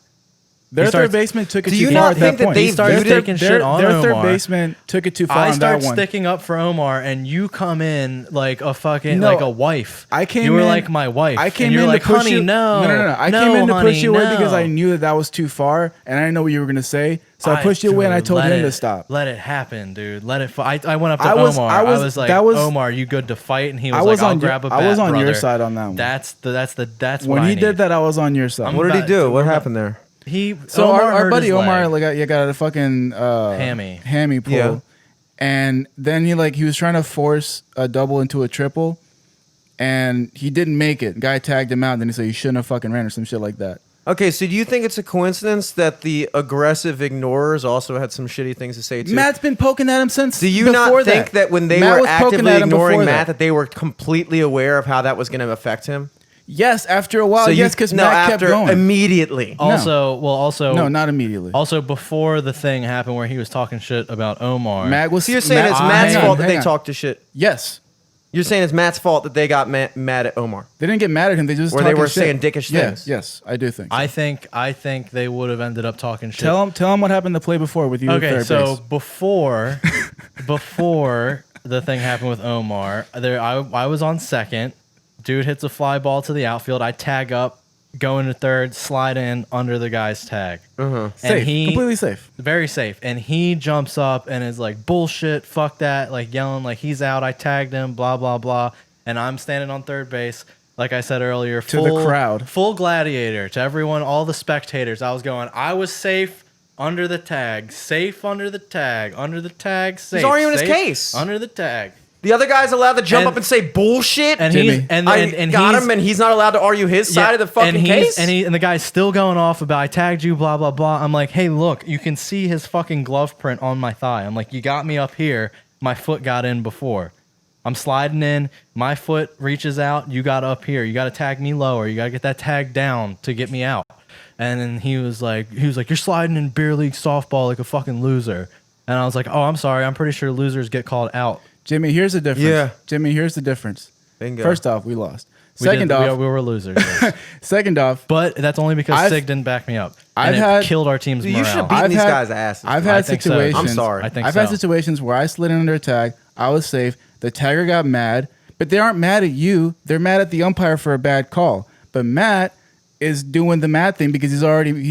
[SPEAKER 1] Their
[SPEAKER 2] He starts-
[SPEAKER 1] third baseman took it
[SPEAKER 3] Do
[SPEAKER 1] too
[SPEAKER 3] you
[SPEAKER 1] far
[SPEAKER 3] not
[SPEAKER 1] at
[SPEAKER 3] think
[SPEAKER 1] that
[SPEAKER 3] that
[SPEAKER 1] point.
[SPEAKER 3] they
[SPEAKER 2] He starts
[SPEAKER 3] viewed
[SPEAKER 2] taking shit on
[SPEAKER 1] their third
[SPEAKER 2] Omar.
[SPEAKER 1] baseman took it too far
[SPEAKER 2] I
[SPEAKER 1] on
[SPEAKER 2] start
[SPEAKER 1] that one.
[SPEAKER 2] sticking up for Omar, and you come in like a fucking
[SPEAKER 1] No,
[SPEAKER 2] like a wife.
[SPEAKER 1] I came
[SPEAKER 2] You were
[SPEAKER 1] in-
[SPEAKER 2] like my wife.
[SPEAKER 1] I came
[SPEAKER 2] and you're
[SPEAKER 1] in
[SPEAKER 2] like,
[SPEAKER 1] to push
[SPEAKER 2] honey,
[SPEAKER 1] you.
[SPEAKER 2] no,
[SPEAKER 1] No. I
[SPEAKER 2] no,
[SPEAKER 1] came in to push
[SPEAKER 2] honey,
[SPEAKER 1] you away
[SPEAKER 2] no.
[SPEAKER 1] because I knew that was too far, and I didn't know what you were gonna say. So I pushed you away, and I
[SPEAKER 2] dude,
[SPEAKER 1] told
[SPEAKER 2] let
[SPEAKER 1] him
[SPEAKER 2] it-
[SPEAKER 1] to stop.
[SPEAKER 2] Let it happen, dude. Let it. I went up to
[SPEAKER 1] I was-
[SPEAKER 2] Omar.
[SPEAKER 1] I
[SPEAKER 2] I
[SPEAKER 1] was-
[SPEAKER 2] was like,
[SPEAKER 1] that was-
[SPEAKER 2] Omar, you good to fight? And he was
[SPEAKER 1] I was
[SPEAKER 2] like, I'll
[SPEAKER 1] on your-
[SPEAKER 2] grab a
[SPEAKER 1] I
[SPEAKER 2] bat,
[SPEAKER 1] was on your
[SPEAKER 2] brother.
[SPEAKER 1] side on that one.
[SPEAKER 2] That's what
[SPEAKER 1] When
[SPEAKER 2] I
[SPEAKER 1] he
[SPEAKER 2] need.
[SPEAKER 1] did that, I was on your side.
[SPEAKER 2] I'm
[SPEAKER 3] What did he
[SPEAKER 2] about
[SPEAKER 3] do?
[SPEAKER 2] to-
[SPEAKER 3] What
[SPEAKER 2] we're
[SPEAKER 3] happened there?
[SPEAKER 2] He
[SPEAKER 1] So
[SPEAKER 2] Omar
[SPEAKER 1] our
[SPEAKER 2] hurt
[SPEAKER 1] buddy
[SPEAKER 2] his
[SPEAKER 1] Omar
[SPEAKER 2] leg.
[SPEAKER 1] you got a fucking hammy pull,
[SPEAKER 3] Yeah.
[SPEAKER 1] and then he was trying to force a double into a triple, and he didn't make it. Guy tagged him out, and then he said you shouldn't have fucking ran or some shit like that.
[SPEAKER 3] Okay, so do you think it's a coincidence that the aggressive ignorers also had some shitty things to say too?
[SPEAKER 1] Matt's been poking at him since.
[SPEAKER 3] Do you
[SPEAKER 1] before
[SPEAKER 3] not think that when they
[SPEAKER 1] Matt
[SPEAKER 3] were
[SPEAKER 1] was poking
[SPEAKER 3] actively
[SPEAKER 1] at him
[SPEAKER 3] ignoring
[SPEAKER 1] before
[SPEAKER 3] Matt, that they were completely aware of how that was going to affect him?
[SPEAKER 1] Yes, after a while,
[SPEAKER 3] so
[SPEAKER 1] yes, because Matt kept
[SPEAKER 3] after
[SPEAKER 1] going.
[SPEAKER 3] immediately.
[SPEAKER 2] Also,
[SPEAKER 1] No, not immediately.
[SPEAKER 2] Also, before the thing happened where he was talking shit about Omar,
[SPEAKER 1] Matt was.
[SPEAKER 3] So you're saying
[SPEAKER 1] Matt-
[SPEAKER 3] it's
[SPEAKER 1] hang
[SPEAKER 3] Matt's
[SPEAKER 1] on,
[SPEAKER 3] fault that
[SPEAKER 1] hang
[SPEAKER 3] they
[SPEAKER 1] on.
[SPEAKER 3] talked to shit.
[SPEAKER 1] Yes,
[SPEAKER 3] You're saying it's Matt's fault that they got mad at Omar.
[SPEAKER 1] they didn't get mad at him. They just
[SPEAKER 3] Or they
[SPEAKER 1] talking
[SPEAKER 3] were
[SPEAKER 1] shit.
[SPEAKER 3] saying dickish
[SPEAKER 1] Yeah,
[SPEAKER 3] things.
[SPEAKER 1] Yes, I do think. So.
[SPEAKER 2] I think they would have ended up talking shit.
[SPEAKER 1] Tell him what happened the play before with you. at
[SPEAKER 2] Okay,
[SPEAKER 1] third
[SPEAKER 2] so
[SPEAKER 1] base.
[SPEAKER 2] before the thing happened with Omar, I was on second. Dude hits a fly ball to the outfield. I tag up, go into third, slide in under the guy's tag. And
[SPEAKER 1] safe,
[SPEAKER 2] he
[SPEAKER 1] completely safe.
[SPEAKER 2] very safe. And he jumps up and is like, bullshit, fuck that, like yelling like he's out. I tagged him, blah, blah, blah. And I'm standing on third base. Like I said earlier,
[SPEAKER 1] To the crowd.
[SPEAKER 2] Full gladiator to everyone, all the spectators. I was going, I was safe under the tag, safe under the tag, under the tag, safe.
[SPEAKER 3] arguing his
[SPEAKER 2] safe,
[SPEAKER 3] case.
[SPEAKER 2] Under the tag.
[SPEAKER 3] The other guy's allowed to jump
[SPEAKER 2] And-
[SPEAKER 3] up and say bullshit.
[SPEAKER 2] And
[SPEAKER 1] Jimmy.
[SPEAKER 2] he's and
[SPEAKER 3] I got
[SPEAKER 2] he's,
[SPEAKER 3] him, and he's not allowed to argue his side of the fucking
[SPEAKER 2] and
[SPEAKER 3] case.
[SPEAKER 2] And the guy's still going off about I tagged you, blah blah blah. I'm like, hey, look, you can see his fucking glove print on my thigh. I'm like, you got me up here, my foot got in before. I'm sliding in, my foot reaches out, you got up here. You got to tag me lower. You got to get that tag down to get me out. And then he was like, you're sliding in beer league softball like a fucking loser. And I was like, oh, I'm sorry. I'm pretty sure losers get called out.
[SPEAKER 1] Jimmy, here's the difference.
[SPEAKER 3] Yeah.
[SPEAKER 1] Jimmy, here's the difference.
[SPEAKER 3] Bingo.
[SPEAKER 1] First off, we lost. Second off,
[SPEAKER 2] we were losers. Yes.
[SPEAKER 1] second off,
[SPEAKER 2] But that's only because
[SPEAKER 1] I've-
[SPEAKER 2] Sig didn't back me up.
[SPEAKER 1] I've
[SPEAKER 2] And it
[SPEAKER 1] had-
[SPEAKER 2] killed our team's
[SPEAKER 3] Dude, you should
[SPEAKER 2] morale.
[SPEAKER 3] have beaten
[SPEAKER 1] I've
[SPEAKER 3] these
[SPEAKER 1] had-
[SPEAKER 3] guys' asses.
[SPEAKER 1] I've
[SPEAKER 2] I
[SPEAKER 1] had
[SPEAKER 2] think so.
[SPEAKER 1] situations.
[SPEAKER 3] I'm sorry.
[SPEAKER 2] I think
[SPEAKER 1] I've
[SPEAKER 2] so.
[SPEAKER 1] had situations where I slid in under attack. I was safe. The tagger got mad, but they aren't mad at you. They're mad at the umpire for a bad call. But Matt is doing the mad thing because he's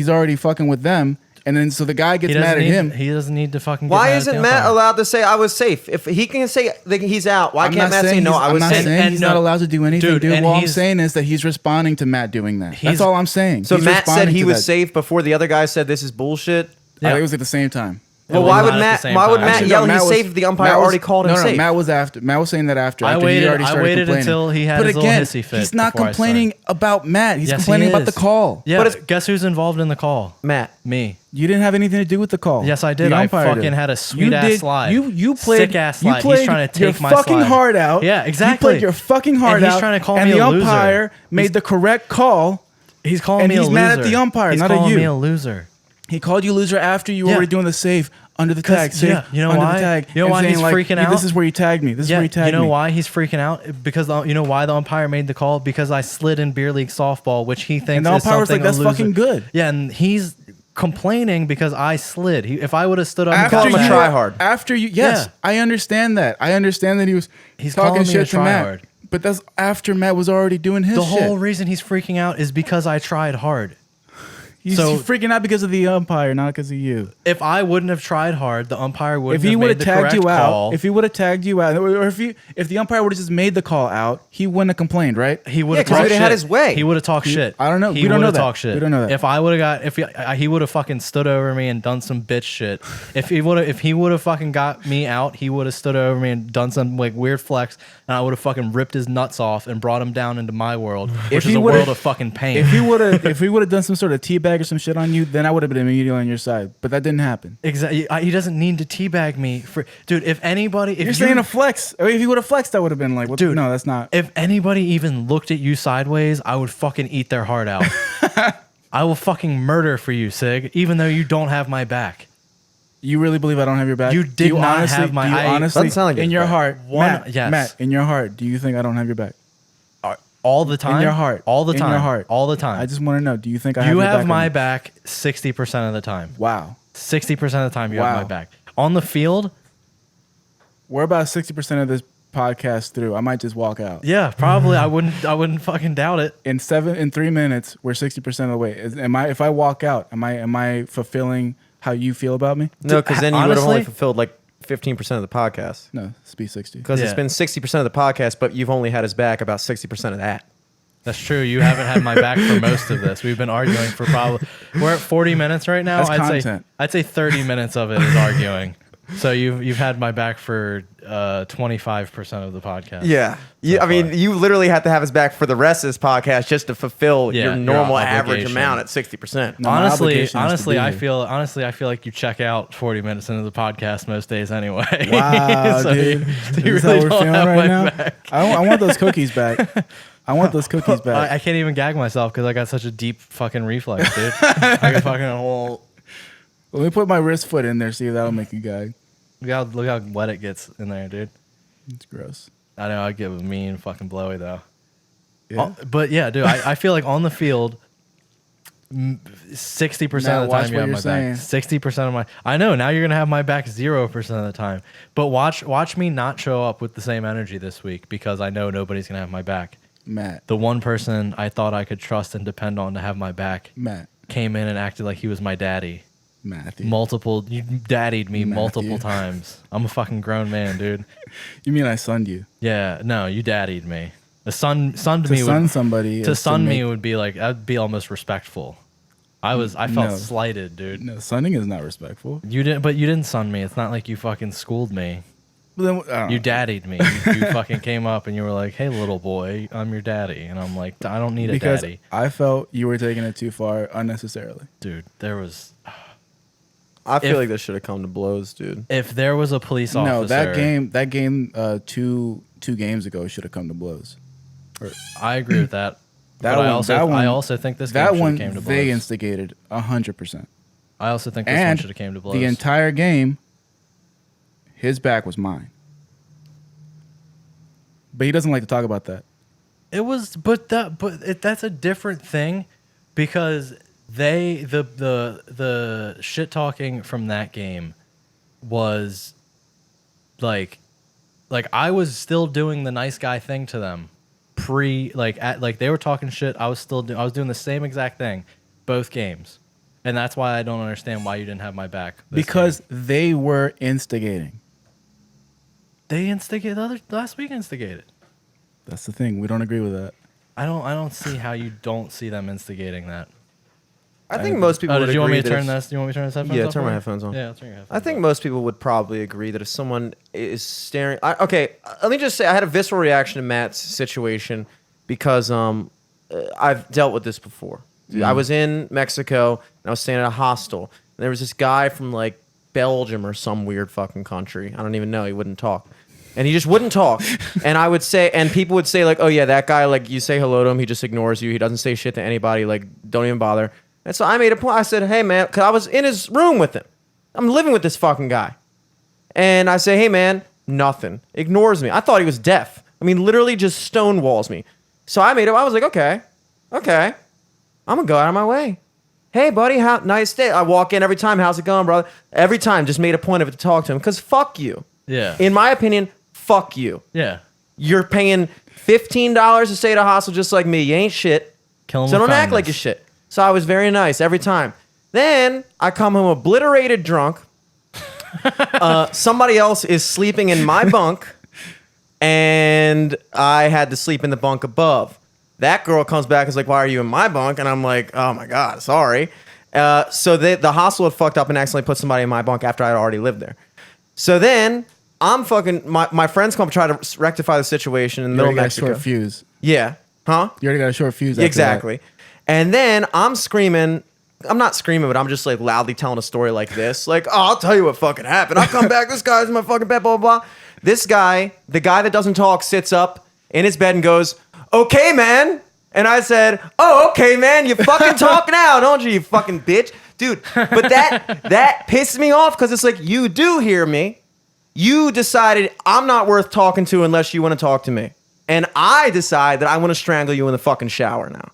[SPEAKER 1] already fucking with them, and then so the guy gets mad at him.
[SPEAKER 2] He doesn't need to fucking. Get
[SPEAKER 3] Why
[SPEAKER 2] mad at
[SPEAKER 3] isn't
[SPEAKER 2] the
[SPEAKER 3] Matt
[SPEAKER 2] umpire.
[SPEAKER 3] allowed to say I was safe? If he can say that he's out, why
[SPEAKER 1] I'm
[SPEAKER 3] can't
[SPEAKER 1] not
[SPEAKER 3] Matt say
[SPEAKER 1] saying
[SPEAKER 3] no?
[SPEAKER 1] he's-
[SPEAKER 3] I was
[SPEAKER 1] I'm not
[SPEAKER 3] safe.
[SPEAKER 1] saying
[SPEAKER 2] And
[SPEAKER 1] he's
[SPEAKER 2] no-
[SPEAKER 1] not allowed to do anything,
[SPEAKER 2] Dude,
[SPEAKER 1] dude.
[SPEAKER 2] and
[SPEAKER 1] All I'm
[SPEAKER 2] he's-
[SPEAKER 1] saying is that he's responding to Matt doing that.
[SPEAKER 2] He's-
[SPEAKER 1] That's all I'm saying.
[SPEAKER 3] So
[SPEAKER 1] He's
[SPEAKER 3] Matt said
[SPEAKER 1] responding
[SPEAKER 3] he
[SPEAKER 1] to
[SPEAKER 3] was
[SPEAKER 1] that.
[SPEAKER 3] safe before the other guy said this is bullshit.
[SPEAKER 1] I think
[SPEAKER 2] Yeah.
[SPEAKER 1] it was at the same time.
[SPEAKER 3] Well,
[SPEAKER 2] was
[SPEAKER 3] why
[SPEAKER 2] not
[SPEAKER 3] would
[SPEAKER 2] at the
[SPEAKER 3] Matt?
[SPEAKER 2] same
[SPEAKER 3] Why would
[SPEAKER 2] time.
[SPEAKER 3] Matt
[SPEAKER 2] Actually,
[SPEAKER 3] yell
[SPEAKER 1] Matt
[SPEAKER 3] he's
[SPEAKER 1] was-
[SPEAKER 3] safe if the umpire
[SPEAKER 1] Matt was-
[SPEAKER 3] already called him
[SPEAKER 1] no,
[SPEAKER 3] safe?
[SPEAKER 1] Matt was after. Matt was saying that after.
[SPEAKER 2] I
[SPEAKER 1] after
[SPEAKER 2] waited-
[SPEAKER 1] He already
[SPEAKER 2] I
[SPEAKER 1] started
[SPEAKER 2] waited
[SPEAKER 1] complaining.
[SPEAKER 2] until he had
[SPEAKER 1] but
[SPEAKER 2] his little
[SPEAKER 1] again,
[SPEAKER 2] hissy fit
[SPEAKER 1] he's not
[SPEAKER 2] before I
[SPEAKER 1] complaining about Matt. He's
[SPEAKER 2] Yes,
[SPEAKER 1] complaining
[SPEAKER 2] he
[SPEAKER 1] about the
[SPEAKER 2] is.
[SPEAKER 1] call.
[SPEAKER 2] Yeah,
[SPEAKER 3] But it's-
[SPEAKER 2] guess who's involved in the call?
[SPEAKER 3] Matt.
[SPEAKER 2] Me.
[SPEAKER 1] You didn't have anything to do with the call.
[SPEAKER 2] Yes, I did.
[SPEAKER 1] The
[SPEAKER 2] I
[SPEAKER 1] umpire
[SPEAKER 2] fucking
[SPEAKER 1] did.
[SPEAKER 2] had a
[SPEAKER 1] You
[SPEAKER 2] sweet-ass
[SPEAKER 1] did-
[SPEAKER 2] slide.
[SPEAKER 1] You played
[SPEAKER 2] Sick-ass slide.
[SPEAKER 1] You
[SPEAKER 2] He's
[SPEAKER 1] played
[SPEAKER 2] trying to
[SPEAKER 1] your
[SPEAKER 2] take my
[SPEAKER 1] fucking
[SPEAKER 2] slide.
[SPEAKER 1] heart out.
[SPEAKER 2] Yeah, exactly.
[SPEAKER 1] You played your fucking heart
[SPEAKER 2] And he's
[SPEAKER 1] out.
[SPEAKER 2] trying to call
[SPEAKER 1] and
[SPEAKER 2] me
[SPEAKER 1] the
[SPEAKER 2] a loser.
[SPEAKER 1] umpire made the correct call.
[SPEAKER 2] He's calling
[SPEAKER 1] And
[SPEAKER 2] me a
[SPEAKER 1] he's
[SPEAKER 2] loser.
[SPEAKER 1] mad at the umpire,
[SPEAKER 2] He's
[SPEAKER 1] not at
[SPEAKER 2] calling
[SPEAKER 1] you.
[SPEAKER 2] me a loser.
[SPEAKER 1] He called you loser after you were
[SPEAKER 2] Yeah.
[SPEAKER 1] already doing the safe under the
[SPEAKER 2] 'Cause,
[SPEAKER 1] tag. Safe
[SPEAKER 2] yeah, you know
[SPEAKER 1] under
[SPEAKER 2] why?
[SPEAKER 1] the tag.
[SPEAKER 2] You know
[SPEAKER 1] and
[SPEAKER 2] why
[SPEAKER 1] saying
[SPEAKER 2] he's
[SPEAKER 1] like,
[SPEAKER 2] freaking
[SPEAKER 1] "Yeah,
[SPEAKER 2] out?
[SPEAKER 1] This is where you tagged me. This is where you tagged
[SPEAKER 2] you know
[SPEAKER 1] me."
[SPEAKER 2] why he's freaking out? Because you know why the umpire made the call? Because I slid in beer league softball, which he thinks
[SPEAKER 1] And the
[SPEAKER 2] is
[SPEAKER 1] umpire was
[SPEAKER 2] something
[SPEAKER 1] like, "That's
[SPEAKER 2] a loser."
[SPEAKER 1] fucking good.
[SPEAKER 2] Yeah, and he's complaining because I slid. If I would have stood up and
[SPEAKER 3] After
[SPEAKER 2] got
[SPEAKER 3] him a
[SPEAKER 2] back-
[SPEAKER 3] try hard.
[SPEAKER 1] After you, yes,
[SPEAKER 2] Yeah.
[SPEAKER 1] I understand that. I understand that he was
[SPEAKER 2] He's
[SPEAKER 1] talking
[SPEAKER 2] calling me
[SPEAKER 1] shit
[SPEAKER 2] a
[SPEAKER 1] to Matt.
[SPEAKER 2] tryhard.
[SPEAKER 1] But that's after Matt was already doing his
[SPEAKER 2] the
[SPEAKER 1] shit.
[SPEAKER 2] whole reason he's freaking out is because I tried hard.
[SPEAKER 1] He's
[SPEAKER 2] so-
[SPEAKER 1] freaking out because of the umpire, not because of you.
[SPEAKER 2] If I wouldn't have tried hard, the umpire
[SPEAKER 1] If
[SPEAKER 2] wouldn't
[SPEAKER 1] he
[SPEAKER 2] have
[SPEAKER 1] would
[SPEAKER 2] made
[SPEAKER 1] have
[SPEAKER 2] the
[SPEAKER 1] tagged
[SPEAKER 2] correct
[SPEAKER 1] you
[SPEAKER 2] call.
[SPEAKER 1] out, if he would have tagged you out, or if the umpire would have just made the call out, he wouldn't have complained, right?
[SPEAKER 2] He would
[SPEAKER 3] Yeah,
[SPEAKER 2] have
[SPEAKER 3] 'cause he
[SPEAKER 2] talked
[SPEAKER 3] would've
[SPEAKER 2] shit.
[SPEAKER 3] had his way.
[SPEAKER 2] He would have talked shit.
[SPEAKER 1] I don't know.
[SPEAKER 2] He
[SPEAKER 1] We don't
[SPEAKER 2] would
[SPEAKER 1] know
[SPEAKER 2] have
[SPEAKER 1] that.
[SPEAKER 2] talked shit.
[SPEAKER 1] We don't know that.
[SPEAKER 2] If I would have got, he would have fucking stood over me and done some bitch shit. If he would have fucking got me out, he would have stood over me and done some like weird flex, and I would have fucking ripped his nuts off and brought him down into my world, which is
[SPEAKER 1] he
[SPEAKER 2] a
[SPEAKER 1] would've-
[SPEAKER 2] world of fucking pain.
[SPEAKER 1] If he would have done some sort of teabag or some shit on you, then I would have been immediately on your side. But that didn't happen.
[SPEAKER 2] Exactly. He doesn't need to teabag me for, dude. If anybody, if
[SPEAKER 1] You're saying a flex. Or if he would have flexed, I would have been like, what?
[SPEAKER 2] Dude,
[SPEAKER 1] No, that's not.
[SPEAKER 2] if anybody even looked at you sideways, I would fucking eat their heart out. I will fucking murder for you, Sig, even though you don't have my back.
[SPEAKER 1] You really believe I don't have your back?
[SPEAKER 2] You
[SPEAKER 1] Do
[SPEAKER 2] did not have my-
[SPEAKER 1] do you
[SPEAKER 2] I-
[SPEAKER 1] honestly,
[SPEAKER 3] Doesn't sound like
[SPEAKER 1] in
[SPEAKER 3] it's
[SPEAKER 1] your
[SPEAKER 3] back.
[SPEAKER 1] heart, Matt,
[SPEAKER 2] Yes.
[SPEAKER 1] Matt, in your heart, do you think I don't have your back?
[SPEAKER 2] All the time.
[SPEAKER 1] In your heart.
[SPEAKER 2] All the
[SPEAKER 1] In
[SPEAKER 2] time.
[SPEAKER 1] your heart.
[SPEAKER 2] All the time.
[SPEAKER 1] I just want to know, do you think I have
[SPEAKER 2] you
[SPEAKER 1] your
[SPEAKER 2] have
[SPEAKER 1] back? or
[SPEAKER 2] my
[SPEAKER 1] not?
[SPEAKER 2] back 60% of the time.
[SPEAKER 1] Wow.
[SPEAKER 2] 60% of the time you have
[SPEAKER 1] Wow.
[SPEAKER 2] my back. On the field,
[SPEAKER 1] We're about 60% of this podcast through. I might just walk out.
[SPEAKER 2] yeah, probably. I wouldn't fucking doubt it.
[SPEAKER 1] In 3 minutes, we're 60% of the way. If I walk out, am I fulfilling how you feel about me?
[SPEAKER 3] No, because then you would have only
[SPEAKER 2] honestly-
[SPEAKER 3] fulfilled like 15% of the podcast.
[SPEAKER 1] No, it's B60.
[SPEAKER 3] Because it's
[SPEAKER 2] Yeah.
[SPEAKER 3] been 60% of the podcast, but you've only had his back about 60% of that.
[SPEAKER 2] That's true. You haven't had my back for most of this. We've been arguing for probably we're at 40 minutes right now.
[SPEAKER 1] That's content.
[SPEAKER 2] I'd say 30 minutes of it is arguing. So you've had my back for 25% of the podcast.
[SPEAKER 3] Yeah.
[SPEAKER 2] So
[SPEAKER 3] I mean,
[SPEAKER 2] far.
[SPEAKER 3] you literally have to have his back for the rest of this podcast just to fulfill
[SPEAKER 2] Yeah,
[SPEAKER 3] your
[SPEAKER 2] your
[SPEAKER 3] normal average
[SPEAKER 2] obligation.
[SPEAKER 3] amount at 60%.
[SPEAKER 1] No, my
[SPEAKER 2] honestly,
[SPEAKER 1] obligation is to
[SPEAKER 2] honestly,
[SPEAKER 1] be
[SPEAKER 2] I
[SPEAKER 1] here.
[SPEAKER 2] feel like you check out 40 minutes into the podcast most days anyway.
[SPEAKER 1] Wow,
[SPEAKER 2] So
[SPEAKER 1] dude.
[SPEAKER 2] you
[SPEAKER 1] Is this
[SPEAKER 2] really
[SPEAKER 1] how we're
[SPEAKER 2] don't
[SPEAKER 1] feeling
[SPEAKER 2] have
[SPEAKER 1] right
[SPEAKER 2] my
[SPEAKER 1] now?
[SPEAKER 2] back.
[SPEAKER 1] I want those cookies back. I want those cookies back.
[SPEAKER 2] I can't even gag myself because I got such a deep fucking reflex, dude. I got fucking whole.
[SPEAKER 1] Let me put my wrist foot in there, see if that'll make you gag.
[SPEAKER 2] Look how wet it gets in there, dude.
[SPEAKER 1] It's gross.
[SPEAKER 2] I know I get mean fucking blowy though.
[SPEAKER 1] Yeah.
[SPEAKER 2] But yeah, dude, I feel like on the field, 60%
[SPEAKER 1] Now
[SPEAKER 2] of the
[SPEAKER 1] watch
[SPEAKER 2] time you
[SPEAKER 1] what
[SPEAKER 2] have
[SPEAKER 1] you're
[SPEAKER 2] my
[SPEAKER 1] saying.
[SPEAKER 2] back. 60% of my. I know now you're gonna have my back 0% of the time. But watch me not show up with the same energy this week because I know nobody's gonna have my back.
[SPEAKER 1] Matt.
[SPEAKER 2] The one person I thought I could trust and depend on to have my back
[SPEAKER 1] Matt.
[SPEAKER 2] came in and acted like he was my daddy.
[SPEAKER 1] Matthew.
[SPEAKER 2] You daddied me
[SPEAKER 1] Matthew.
[SPEAKER 2] multiple times. I'm a fucking grown man, dude.
[SPEAKER 1] You mean I sunned you?
[SPEAKER 2] Yeah, no, you daddied me. The sun to
[SPEAKER 1] To
[SPEAKER 2] me
[SPEAKER 1] sun
[SPEAKER 2] would,
[SPEAKER 1] somebody.
[SPEAKER 2] to
[SPEAKER 1] is
[SPEAKER 2] sun me
[SPEAKER 1] make-
[SPEAKER 2] would be like that'd be almost respectful. I felt
[SPEAKER 1] No.
[SPEAKER 2] slighted, dude.
[SPEAKER 1] No, sunning is not respectful.
[SPEAKER 2] You didn't sun me. It's not like you fucking schooled me.
[SPEAKER 1] But then, I don't
[SPEAKER 2] You
[SPEAKER 1] know.
[SPEAKER 2] daddied me. You fucking came up and you were like, "Hey, little boy, I'm your daddy," and I'm like, "I don't need a
[SPEAKER 1] Because
[SPEAKER 2] daddy,
[SPEAKER 1] I felt you were taking it too far unnecessarily.
[SPEAKER 2] dude." There was
[SPEAKER 3] I feel
[SPEAKER 2] If-
[SPEAKER 3] like this should have come to blows, dude.
[SPEAKER 2] if there was a police officer.
[SPEAKER 1] No, that game, two games ago should have come to blows.
[SPEAKER 2] I agree with that.
[SPEAKER 1] That
[SPEAKER 2] but
[SPEAKER 1] one-
[SPEAKER 2] I also think this game
[SPEAKER 1] That
[SPEAKER 2] should
[SPEAKER 1] one
[SPEAKER 2] have came to
[SPEAKER 1] they
[SPEAKER 2] blows.
[SPEAKER 1] instigated 100%.
[SPEAKER 2] I also think this one
[SPEAKER 1] And
[SPEAKER 2] should have came to blows.
[SPEAKER 1] the entire game, his back was mine. But he doesn't like to talk about that.
[SPEAKER 2] It was, that's a different thing, because the shit talking from that game was like I was still doing the nice guy thing to them they were talking shit. I was doing the same exact thing both games, and that's why I don't understand why you didn't have my back
[SPEAKER 1] Because they were instigating.
[SPEAKER 2] they instigated last week. Instigated.
[SPEAKER 1] That's the thing. We don't agree with that.
[SPEAKER 2] I don't see how you don't see them instigating that.
[SPEAKER 3] I think most people would
[SPEAKER 2] did you want
[SPEAKER 3] agree
[SPEAKER 2] me to
[SPEAKER 3] that
[SPEAKER 2] turn
[SPEAKER 3] if-
[SPEAKER 2] this? Do you want me to turn this headphones
[SPEAKER 3] Yeah,
[SPEAKER 2] off
[SPEAKER 3] turn
[SPEAKER 2] for
[SPEAKER 3] my
[SPEAKER 2] you?
[SPEAKER 3] headphones on.
[SPEAKER 2] Yeah, I'll turn your headphones
[SPEAKER 3] I think
[SPEAKER 2] off.
[SPEAKER 3] most people would probably agree that if someone is staring, okay, let me just say I had a visceral reaction to Matt's situation because I've dealt with this before. I was in Mexico and I was staying at a hostel. And there was this guy from like Belgium or some weird fucking country. I don't even know. He wouldn't talk. And he just wouldn't talk. And I would say, and people would say like, oh yeah, that guy, like you say hello to him, he just ignores you. He doesn't say shit to anybody. Like, don't even bother. And so I made a point. I said, hey man, because I was in his room with him. I'm living with this fucking guy. And I say, hey man, nothing. Ignores me. I thought he was deaf. I mean, literally just stonewalls me. So I was like, okay. I'm gonna go out of my way. Hey buddy, nice day. I walk in every time, how's it going, brother? Every time, just made a point of it to talk to him. Because fuck you.
[SPEAKER 2] Yeah.
[SPEAKER 3] In my opinion, fuck you.
[SPEAKER 2] Yeah.
[SPEAKER 3] You're paying $15 to stay at a hostel just like me. You ain't shit.
[SPEAKER 2] Kill 'em
[SPEAKER 3] So
[SPEAKER 2] with
[SPEAKER 3] don't act like
[SPEAKER 2] kindness.
[SPEAKER 3] you're shit. So I was very nice every time. Then I come home obliterated drunk. Somebody else is sleeping in my bunk, and I had to sleep in the bunk above. That girl comes back and is like, why are you in my bunk? And I'm like, oh my God, sorry. So the hostel had fucked up and accidentally put somebody in my bunk after I'd already lived there. So then I'm fucking, my friends come try to rectify the situation in the
[SPEAKER 1] You
[SPEAKER 3] middle
[SPEAKER 1] already
[SPEAKER 3] of
[SPEAKER 1] got a
[SPEAKER 3] Mexico.
[SPEAKER 1] short fuse.
[SPEAKER 3] Yeah. Huh?
[SPEAKER 1] You already got a short fuse. after
[SPEAKER 3] Exactly. And then I'm screaming. I'm not screaming, but I'm just like loudly telling a story like this. Like, oh, I'll tell you what fucking happened. I'll come back. This guy's in my fucking bed, blah, blah, blah. This guy, the guy that doesn't talk, sits up in his bed and goes, okay, man. And I said, oh, okay, man. You fucking talk now, don't you fucking bitch? Dude, but that pissed me off because it's like, you do hear me. You decided I'm not worth talking to unless you want to talk to me. And I decide that I want to strangle you in the fucking shower now.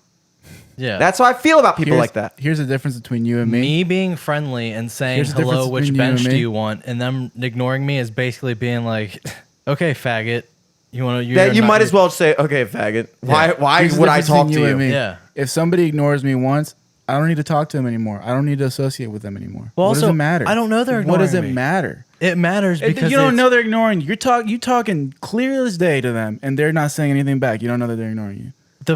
[SPEAKER 2] Yeah.
[SPEAKER 3] That's how I feel about people
[SPEAKER 1] Here's-
[SPEAKER 3] like that.
[SPEAKER 1] Here's the difference between you and me.
[SPEAKER 2] me being friendly and saying
[SPEAKER 1] Here's the
[SPEAKER 2] hello,
[SPEAKER 1] difference
[SPEAKER 2] which
[SPEAKER 1] between you and
[SPEAKER 2] bench do
[SPEAKER 1] me.
[SPEAKER 2] you want, and them ignoring me is basically being like, okay, faggot, you want to?
[SPEAKER 3] That you might as well say, okay, faggot. Why
[SPEAKER 1] Here's the
[SPEAKER 3] would I
[SPEAKER 1] difference
[SPEAKER 3] talk
[SPEAKER 1] between
[SPEAKER 3] to you?
[SPEAKER 1] and me.
[SPEAKER 2] Yeah.
[SPEAKER 1] If somebody ignores me once, I don't need to talk to them anymore. I don't need to associate with them anymore.
[SPEAKER 2] Well,
[SPEAKER 1] what does
[SPEAKER 2] also,
[SPEAKER 1] it matter?
[SPEAKER 2] I don't know they're
[SPEAKER 1] What does it
[SPEAKER 2] ignoring me.
[SPEAKER 1] matter?
[SPEAKER 2] It matters because
[SPEAKER 1] You don't
[SPEAKER 2] it's-
[SPEAKER 1] know they're ignoring you. You talking clear as day to them, and they're not saying anything back. You don't know that they're ignoring you.
[SPEAKER 2] the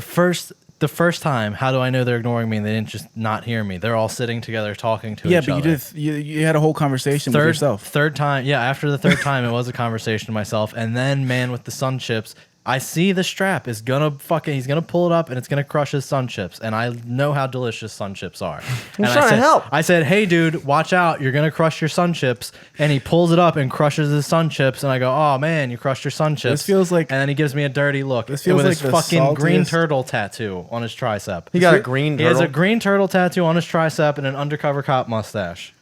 [SPEAKER 2] first time. How do I know they're ignoring me and they didn't just not hear me? They're all sitting together talking to
[SPEAKER 1] Yeah,
[SPEAKER 2] each
[SPEAKER 1] but
[SPEAKER 2] other.
[SPEAKER 1] you had a whole conversation with yourself.
[SPEAKER 2] Third time, yeah. After the third time, it was a conversation to myself, and then man with the sun chips. I see the strap is gonna he's gonna pull it up and it's gonna crush his sun chips, and I know how delicious sun chips are. And
[SPEAKER 3] trying
[SPEAKER 2] I
[SPEAKER 3] to
[SPEAKER 2] said,
[SPEAKER 3] help.
[SPEAKER 2] I said, hey dude, watch out, you're gonna crush your sun chips. And he pulls it up and crushes his sun chips, and I go, oh man, you crushed your sun chips.
[SPEAKER 1] This feels like-
[SPEAKER 2] and then he gives me a dirty look.
[SPEAKER 1] This feels
[SPEAKER 2] with
[SPEAKER 1] like
[SPEAKER 2] his
[SPEAKER 1] the
[SPEAKER 2] fucking green
[SPEAKER 1] saltiest-
[SPEAKER 2] turtle tattoo on his tricep.
[SPEAKER 3] He got a green
[SPEAKER 2] He has a
[SPEAKER 3] turtle?
[SPEAKER 2] green turtle tattoo on his tricep and an undercover cop mustache.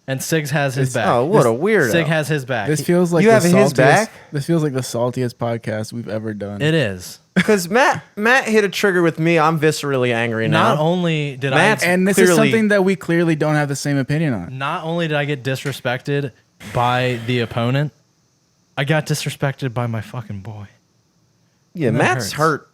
[SPEAKER 2] And Sigs has his back.
[SPEAKER 3] Oh, what a weirdo.
[SPEAKER 2] Sig has his back.
[SPEAKER 1] This feels like
[SPEAKER 3] You
[SPEAKER 1] the
[SPEAKER 3] have his
[SPEAKER 1] saltiest,
[SPEAKER 3] back?
[SPEAKER 1] This feels like the saltiest podcast we've ever done.
[SPEAKER 2] It is.
[SPEAKER 3] Because Matt hit a trigger with me. I'm viscerally angry now.
[SPEAKER 2] Not only did
[SPEAKER 3] Matt's-
[SPEAKER 2] I
[SPEAKER 1] and this is
[SPEAKER 3] Clearly-
[SPEAKER 1] something that we clearly don't have the same opinion on.
[SPEAKER 2] not only did I get disrespected by the opponent, I got disrespected by my fucking boy.
[SPEAKER 3] yeah,
[SPEAKER 2] that
[SPEAKER 3] Matt's
[SPEAKER 2] hurts.
[SPEAKER 3] hurt.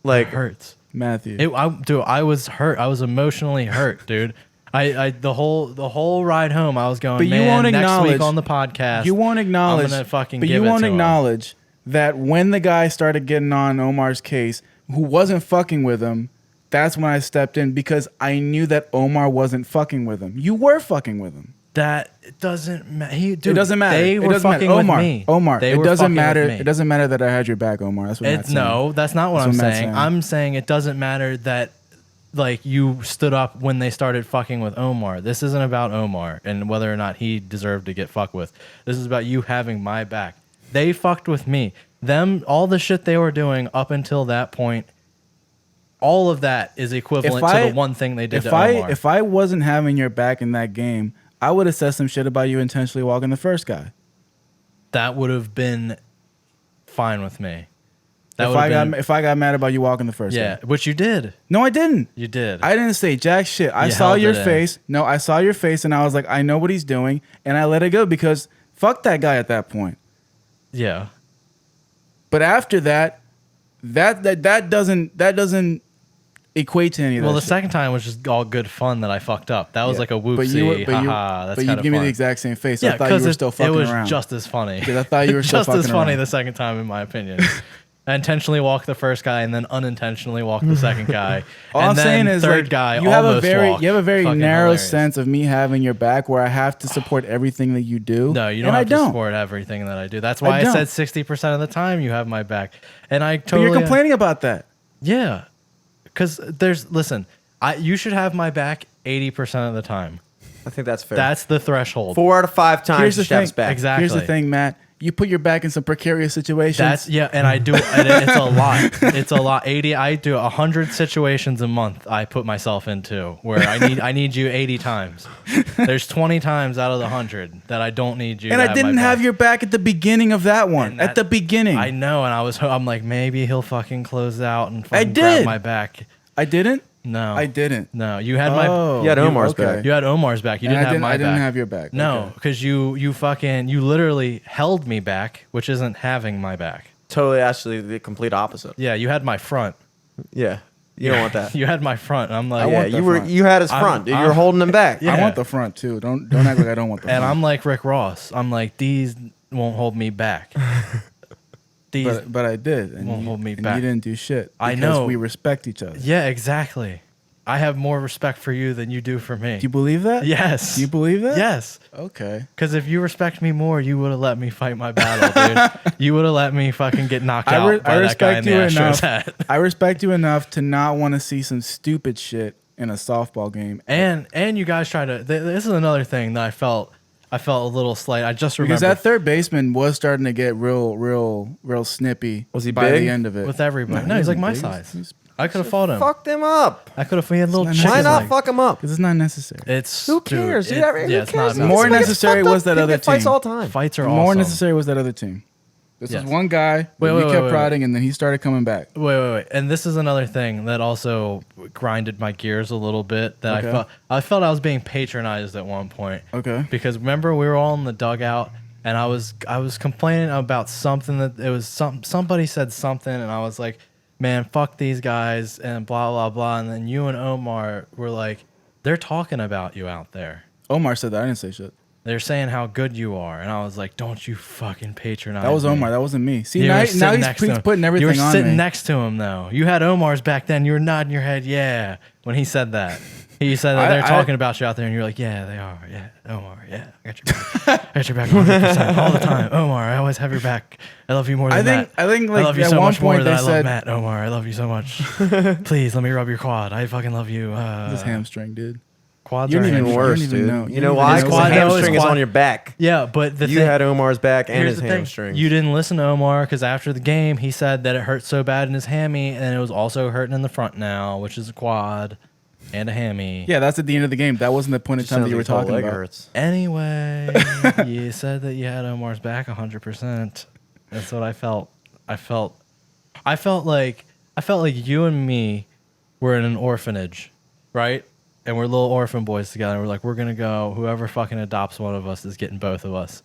[SPEAKER 3] Like,
[SPEAKER 2] It hurts.
[SPEAKER 1] Matthew.
[SPEAKER 2] I was hurt. I was emotionally hurt, dude. The whole ride home, I was going,
[SPEAKER 1] But you
[SPEAKER 2] man,
[SPEAKER 1] won't
[SPEAKER 2] next
[SPEAKER 1] acknowledge-
[SPEAKER 2] week on the podcast,
[SPEAKER 1] You won't acknowledge,
[SPEAKER 2] I'm gonna fucking
[SPEAKER 1] but
[SPEAKER 2] give
[SPEAKER 1] you
[SPEAKER 2] it
[SPEAKER 1] won't
[SPEAKER 2] to him.
[SPEAKER 1] acknowledge that when the guy started getting on Omar's case, who wasn't fucking with him, that's when I stepped in because I knew that Omar wasn't fucking with him. You were fucking with him.
[SPEAKER 2] That it doesn't matter.
[SPEAKER 1] It doesn't matter.
[SPEAKER 2] They
[SPEAKER 1] It
[SPEAKER 2] were
[SPEAKER 1] doesn't
[SPEAKER 2] fucking
[SPEAKER 1] matter.
[SPEAKER 2] with
[SPEAKER 1] Omar,
[SPEAKER 2] me.
[SPEAKER 1] Omar,
[SPEAKER 2] They
[SPEAKER 1] it
[SPEAKER 2] were
[SPEAKER 1] doesn't
[SPEAKER 2] fucking with
[SPEAKER 1] matter.
[SPEAKER 2] me.
[SPEAKER 1] It doesn't matter that I had your back, Omar. That's what Matt's saying.
[SPEAKER 2] No, that's not what
[SPEAKER 1] That's
[SPEAKER 2] I'm
[SPEAKER 1] what Matt's
[SPEAKER 2] saying.
[SPEAKER 1] saying.
[SPEAKER 2] I'm saying it doesn't matter that like you stood up when they started fucking with Omar. This isn't about Omar and whether or not he deserved to get fucked with. This is about you having my back. They fucked with me. Them, all the shit they were doing up until that point, all of that is equivalent to the one thing they did to Omar.
[SPEAKER 1] If I wasn't having your back in that game, I would have said some shit about you intentionally walking the first guy.
[SPEAKER 2] That would have been fine with me. That
[SPEAKER 1] If I got mad about you walking the first
[SPEAKER 2] yeah,
[SPEAKER 1] day.
[SPEAKER 2] which you did.
[SPEAKER 1] No, I didn't.
[SPEAKER 2] You did.
[SPEAKER 1] I didn't say jack shit. I
[SPEAKER 2] You
[SPEAKER 1] saw
[SPEAKER 2] held
[SPEAKER 1] your
[SPEAKER 2] it in.
[SPEAKER 1] face. No, I saw your face, and I was like, I know what he's doing, and I let it go because fuck that guy at that point.
[SPEAKER 2] yeah.
[SPEAKER 1] But after that, that doesn't equate to any of that.
[SPEAKER 2] Well, the
[SPEAKER 1] shit.
[SPEAKER 2] second time was just all good fun that I fucked up. That was
[SPEAKER 1] Yeah.
[SPEAKER 2] like a whoopsie.
[SPEAKER 1] But you were- but you-
[SPEAKER 2] haha, that's
[SPEAKER 1] but you
[SPEAKER 2] kind of
[SPEAKER 1] give me
[SPEAKER 2] fun.
[SPEAKER 1] the exact same face. So
[SPEAKER 2] Yeah,
[SPEAKER 1] I thought you
[SPEAKER 2] because
[SPEAKER 1] were still fucking
[SPEAKER 2] it was
[SPEAKER 1] around.
[SPEAKER 2] just as funny.
[SPEAKER 1] Because I thought you were still
[SPEAKER 2] just as
[SPEAKER 1] fucking
[SPEAKER 2] funny
[SPEAKER 1] around.
[SPEAKER 2] the second time, in my opinion. I intentionally walked the first guy and then unintentionally walked the second guy.
[SPEAKER 1] All
[SPEAKER 2] and
[SPEAKER 1] I'm
[SPEAKER 2] then
[SPEAKER 1] saying is,
[SPEAKER 2] third
[SPEAKER 1] like,
[SPEAKER 2] guy
[SPEAKER 1] you have a
[SPEAKER 2] almost
[SPEAKER 1] very
[SPEAKER 2] walked.
[SPEAKER 1] you have a very
[SPEAKER 2] Fucking
[SPEAKER 1] narrow
[SPEAKER 2] hilarious.
[SPEAKER 1] sense of me having your back, where I have to support everything that you do.
[SPEAKER 2] No, you don't
[SPEAKER 1] and
[SPEAKER 2] have
[SPEAKER 1] I
[SPEAKER 2] to
[SPEAKER 1] don't.
[SPEAKER 2] support everything that I do. That's why I,
[SPEAKER 1] don't.
[SPEAKER 2] said 60% of the time you have my back. And I
[SPEAKER 1] But
[SPEAKER 2] totally
[SPEAKER 1] you're complaining about that.
[SPEAKER 2] Yeah. Cuz listen, you should have my back 80% of the time.
[SPEAKER 3] I think that's fair.
[SPEAKER 2] That's the threshold.
[SPEAKER 3] 4 out of 5 times
[SPEAKER 1] Here's
[SPEAKER 3] he
[SPEAKER 1] the
[SPEAKER 3] steps
[SPEAKER 1] thing.
[SPEAKER 3] back.
[SPEAKER 2] Exactly.
[SPEAKER 1] Here's the thing, Matt. You put your back in some precarious situations.
[SPEAKER 2] That's and I do and it's a lot. It's a lot. 80 I do 100 situations a month I put myself into where I need you 80 times. There's 20 times out of the 100 that I don't need you.
[SPEAKER 1] and
[SPEAKER 2] to
[SPEAKER 1] I didn't
[SPEAKER 2] my
[SPEAKER 1] have
[SPEAKER 2] back.
[SPEAKER 1] your back at the beginning of that one.
[SPEAKER 2] And
[SPEAKER 1] At the beginning.
[SPEAKER 2] I know, and I'm like, maybe he'll fucking close out and fucking
[SPEAKER 1] I
[SPEAKER 2] grab
[SPEAKER 1] did.
[SPEAKER 2] my back.
[SPEAKER 1] I didn't.
[SPEAKER 2] No,
[SPEAKER 1] I didn't.
[SPEAKER 2] No, you had my.
[SPEAKER 1] Oh,
[SPEAKER 3] You had Omar's
[SPEAKER 1] okay.
[SPEAKER 3] back.
[SPEAKER 2] You had Omar's back. You
[SPEAKER 1] And
[SPEAKER 2] didn't have
[SPEAKER 1] I
[SPEAKER 2] my
[SPEAKER 1] didn't
[SPEAKER 2] back.
[SPEAKER 1] have your back.
[SPEAKER 2] No,
[SPEAKER 1] Okay.
[SPEAKER 2] because you literally held me back, which isn't having my back.
[SPEAKER 3] Totally, actually, the complete opposite.
[SPEAKER 2] Yeah, you had my front.
[SPEAKER 3] Yeah, you don't want that.
[SPEAKER 2] You had my front. And I'm like,
[SPEAKER 1] I
[SPEAKER 3] Yeah,
[SPEAKER 1] want the front.
[SPEAKER 3] you had his
[SPEAKER 2] I'm-
[SPEAKER 3] front. Dude. You were
[SPEAKER 2] I'm-
[SPEAKER 3] holding him back.
[SPEAKER 2] Yeah.
[SPEAKER 1] I want the front too. Don't act like I don't want the
[SPEAKER 2] and
[SPEAKER 1] front.
[SPEAKER 2] I'm like Rick Ross. I'm like, these won't hold me back. These.
[SPEAKER 1] But I did. And,
[SPEAKER 2] Won't hold me
[SPEAKER 1] and
[SPEAKER 2] back.
[SPEAKER 1] you didn't do shit.
[SPEAKER 2] I
[SPEAKER 1] because
[SPEAKER 2] know.
[SPEAKER 1] we respect each other.
[SPEAKER 2] Yeah, exactly. I have more respect for you than you do for me.
[SPEAKER 1] Do you believe that?
[SPEAKER 2] Yes.
[SPEAKER 1] Do you believe that?
[SPEAKER 2] Yes.
[SPEAKER 1] Okay.
[SPEAKER 2] Because if you respect me more, you would have let me fight my battle, dude. You would have let me fucking get knocked out by that guy in the Astros hat.
[SPEAKER 1] I respect you enough to not want to see some stupid shit in a softball game.
[SPEAKER 2] And you guys try to. This is another thing that I felt a little slight. I just remember
[SPEAKER 1] Because that third baseman was starting to get real snippy.
[SPEAKER 3] Was he
[SPEAKER 1] by
[SPEAKER 3] big?
[SPEAKER 1] the end of it?
[SPEAKER 2] with everybody. No,
[SPEAKER 1] he
[SPEAKER 2] he's like
[SPEAKER 1] wasn't
[SPEAKER 2] my
[SPEAKER 1] big.
[SPEAKER 2] size.
[SPEAKER 1] He's-
[SPEAKER 2] I could have fought him.
[SPEAKER 3] Fucked him up.
[SPEAKER 2] I could have. He had little
[SPEAKER 1] It's
[SPEAKER 2] chicken.
[SPEAKER 1] not
[SPEAKER 3] Why not
[SPEAKER 1] like-
[SPEAKER 3] fuck him up?
[SPEAKER 1] Because it's not necessary.
[SPEAKER 2] It's
[SPEAKER 3] Who cares?
[SPEAKER 2] Dude,
[SPEAKER 3] Dude, I mean,
[SPEAKER 2] yeah,
[SPEAKER 3] who
[SPEAKER 2] it's
[SPEAKER 3] cares?
[SPEAKER 2] not.
[SPEAKER 1] More
[SPEAKER 3] People get
[SPEAKER 1] necessary
[SPEAKER 3] fucked
[SPEAKER 1] was
[SPEAKER 3] up.
[SPEAKER 1] that
[SPEAKER 3] People
[SPEAKER 1] other
[SPEAKER 3] get fights
[SPEAKER 1] team.
[SPEAKER 3] all the time.
[SPEAKER 2] Fights are
[SPEAKER 1] More
[SPEAKER 2] awesome.
[SPEAKER 1] necessary was that other team. This
[SPEAKER 2] Yes.
[SPEAKER 1] was one guy that
[SPEAKER 2] Wait,
[SPEAKER 1] we kept
[SPEAKER 2] wait.
[SPEAKER 1] prodding, and then he started coming back.
[SPEAKER 2] Wait. And this is another thing that also grinded my gears a little bit. That
[SPEAKER 1] Okay.
[SPEAKER 2] I felt I was being patronized at one point.
[SPEAKER 1] Okay.
[SPEAKER 2] Because remember we were all in the dugout and I was complaining about something that it was somebody said something and I was like, man, fuck these guys and blah blah blah. And then you and Omar were like, they're talking about you out there.
[SPEAKER 1] Omar said that. I didn't say shit.
[SPEAKER 2] They're saying how good you are, and I was like, "Don't you fucking patronize."
[SPEAKER 1] That was
[SPEAKER 2] me.
[SPEAKER 1] Omar. That wasn't me. See,
[SPEAKER 2] You were
[SPEAKER 1] now
[SPEAKER 2] sitting
[SPEAKER 1] he's
[SPEAKER 2] next to him.
[SPEAKER 1] putting everything
[SPEAKER 2] You were
[SPEAKER 1] on
[SPEAKER 2] sitting
[SPEAKER 1] me.
[SPEAKER 2] next to him though. You had Omar's back then. You were nodding your head, yeah, when he said that. He said that they're talking about you out there, and you're like, "Yeah, they are. Yeah, Omar. Yeah, I got your back. I got your back 100% all the time. Omar, I always have your back. I love you more than Matt.
[SPEAKER 1] I think
[SPEAKER 2] I
[SPEAKER 1] like
[SPEAKER 2] love you
[SPEAKER 1] at
[SPEAKER 2] so
[SPEAKER 1] one
[SPEAKER 2] much more
[SPEAKER 1] point
[SPEAKER 2] than
[SPEAKER 1] they
[SPEAKER 2] I love
[SPEAKER 1] said
[SPEAKER 2] Matt. Omar, I love you so much. Please let me rub your quad. I fucking love you.
[SPEAKER 1] this hamstring, dude.
[SPEAKER 2] Quads
[SPEAKER 1] You
[SPEAKER 2] are
[SPEAKER 1] don't even
[SPEAKER 3] Even
[SPEAKER 2] hamstrings.
[SPEAKER 3] worse,
[SPEAKER 1] you don't even
[SPEAKER 3] dude.
[SPEAKER 1] know.
[SPEAKER 3] You
[SPEAKER 1] You
[SPEAKER 3] know
[SPEAKER 1] don't
[SPEAKER 3] why?
[SPEAKER 1] even
[SPEAKER 3] Because
[SPEAKER 1] know.
[SPEAKER 3] the
[SPEAKER 2] Quad-
[SPEAKER 3] hamstring is
[SPEAKER 2] quad-
[SPEAKER 3] on your back.
[SPEAKER 2] Yeah, but the
[SPEAKER 3] You
[SPEAKER 2] thing,
[SPEAKER 3] had Omar's back and
[SPEAKER 2] here's
[SPEAKER 3] his
[SPEAKER 2] the thing.
[SPEAKER 3] hamstrings.
[SPEAKER 2] You didn't listen to Omar because after the game, he said that it hurt so bad in his hammy, and it was also hurting in the front now, which is a quad and a hammy.
[SPEAKER 1] Yeah, that's at the end of the game. That wasn't the point in time that you were talking about.
[SPEAKER 3] Hurts.
[SPEAKER 2] Anyway, you said that you had Omar's back 100%. That's what I felt. I felt like you and me were in an orphanage, right? And we're little orphan boys together. We're like, we're gonna go. Whoever fucking adopts one of us is getting both of us.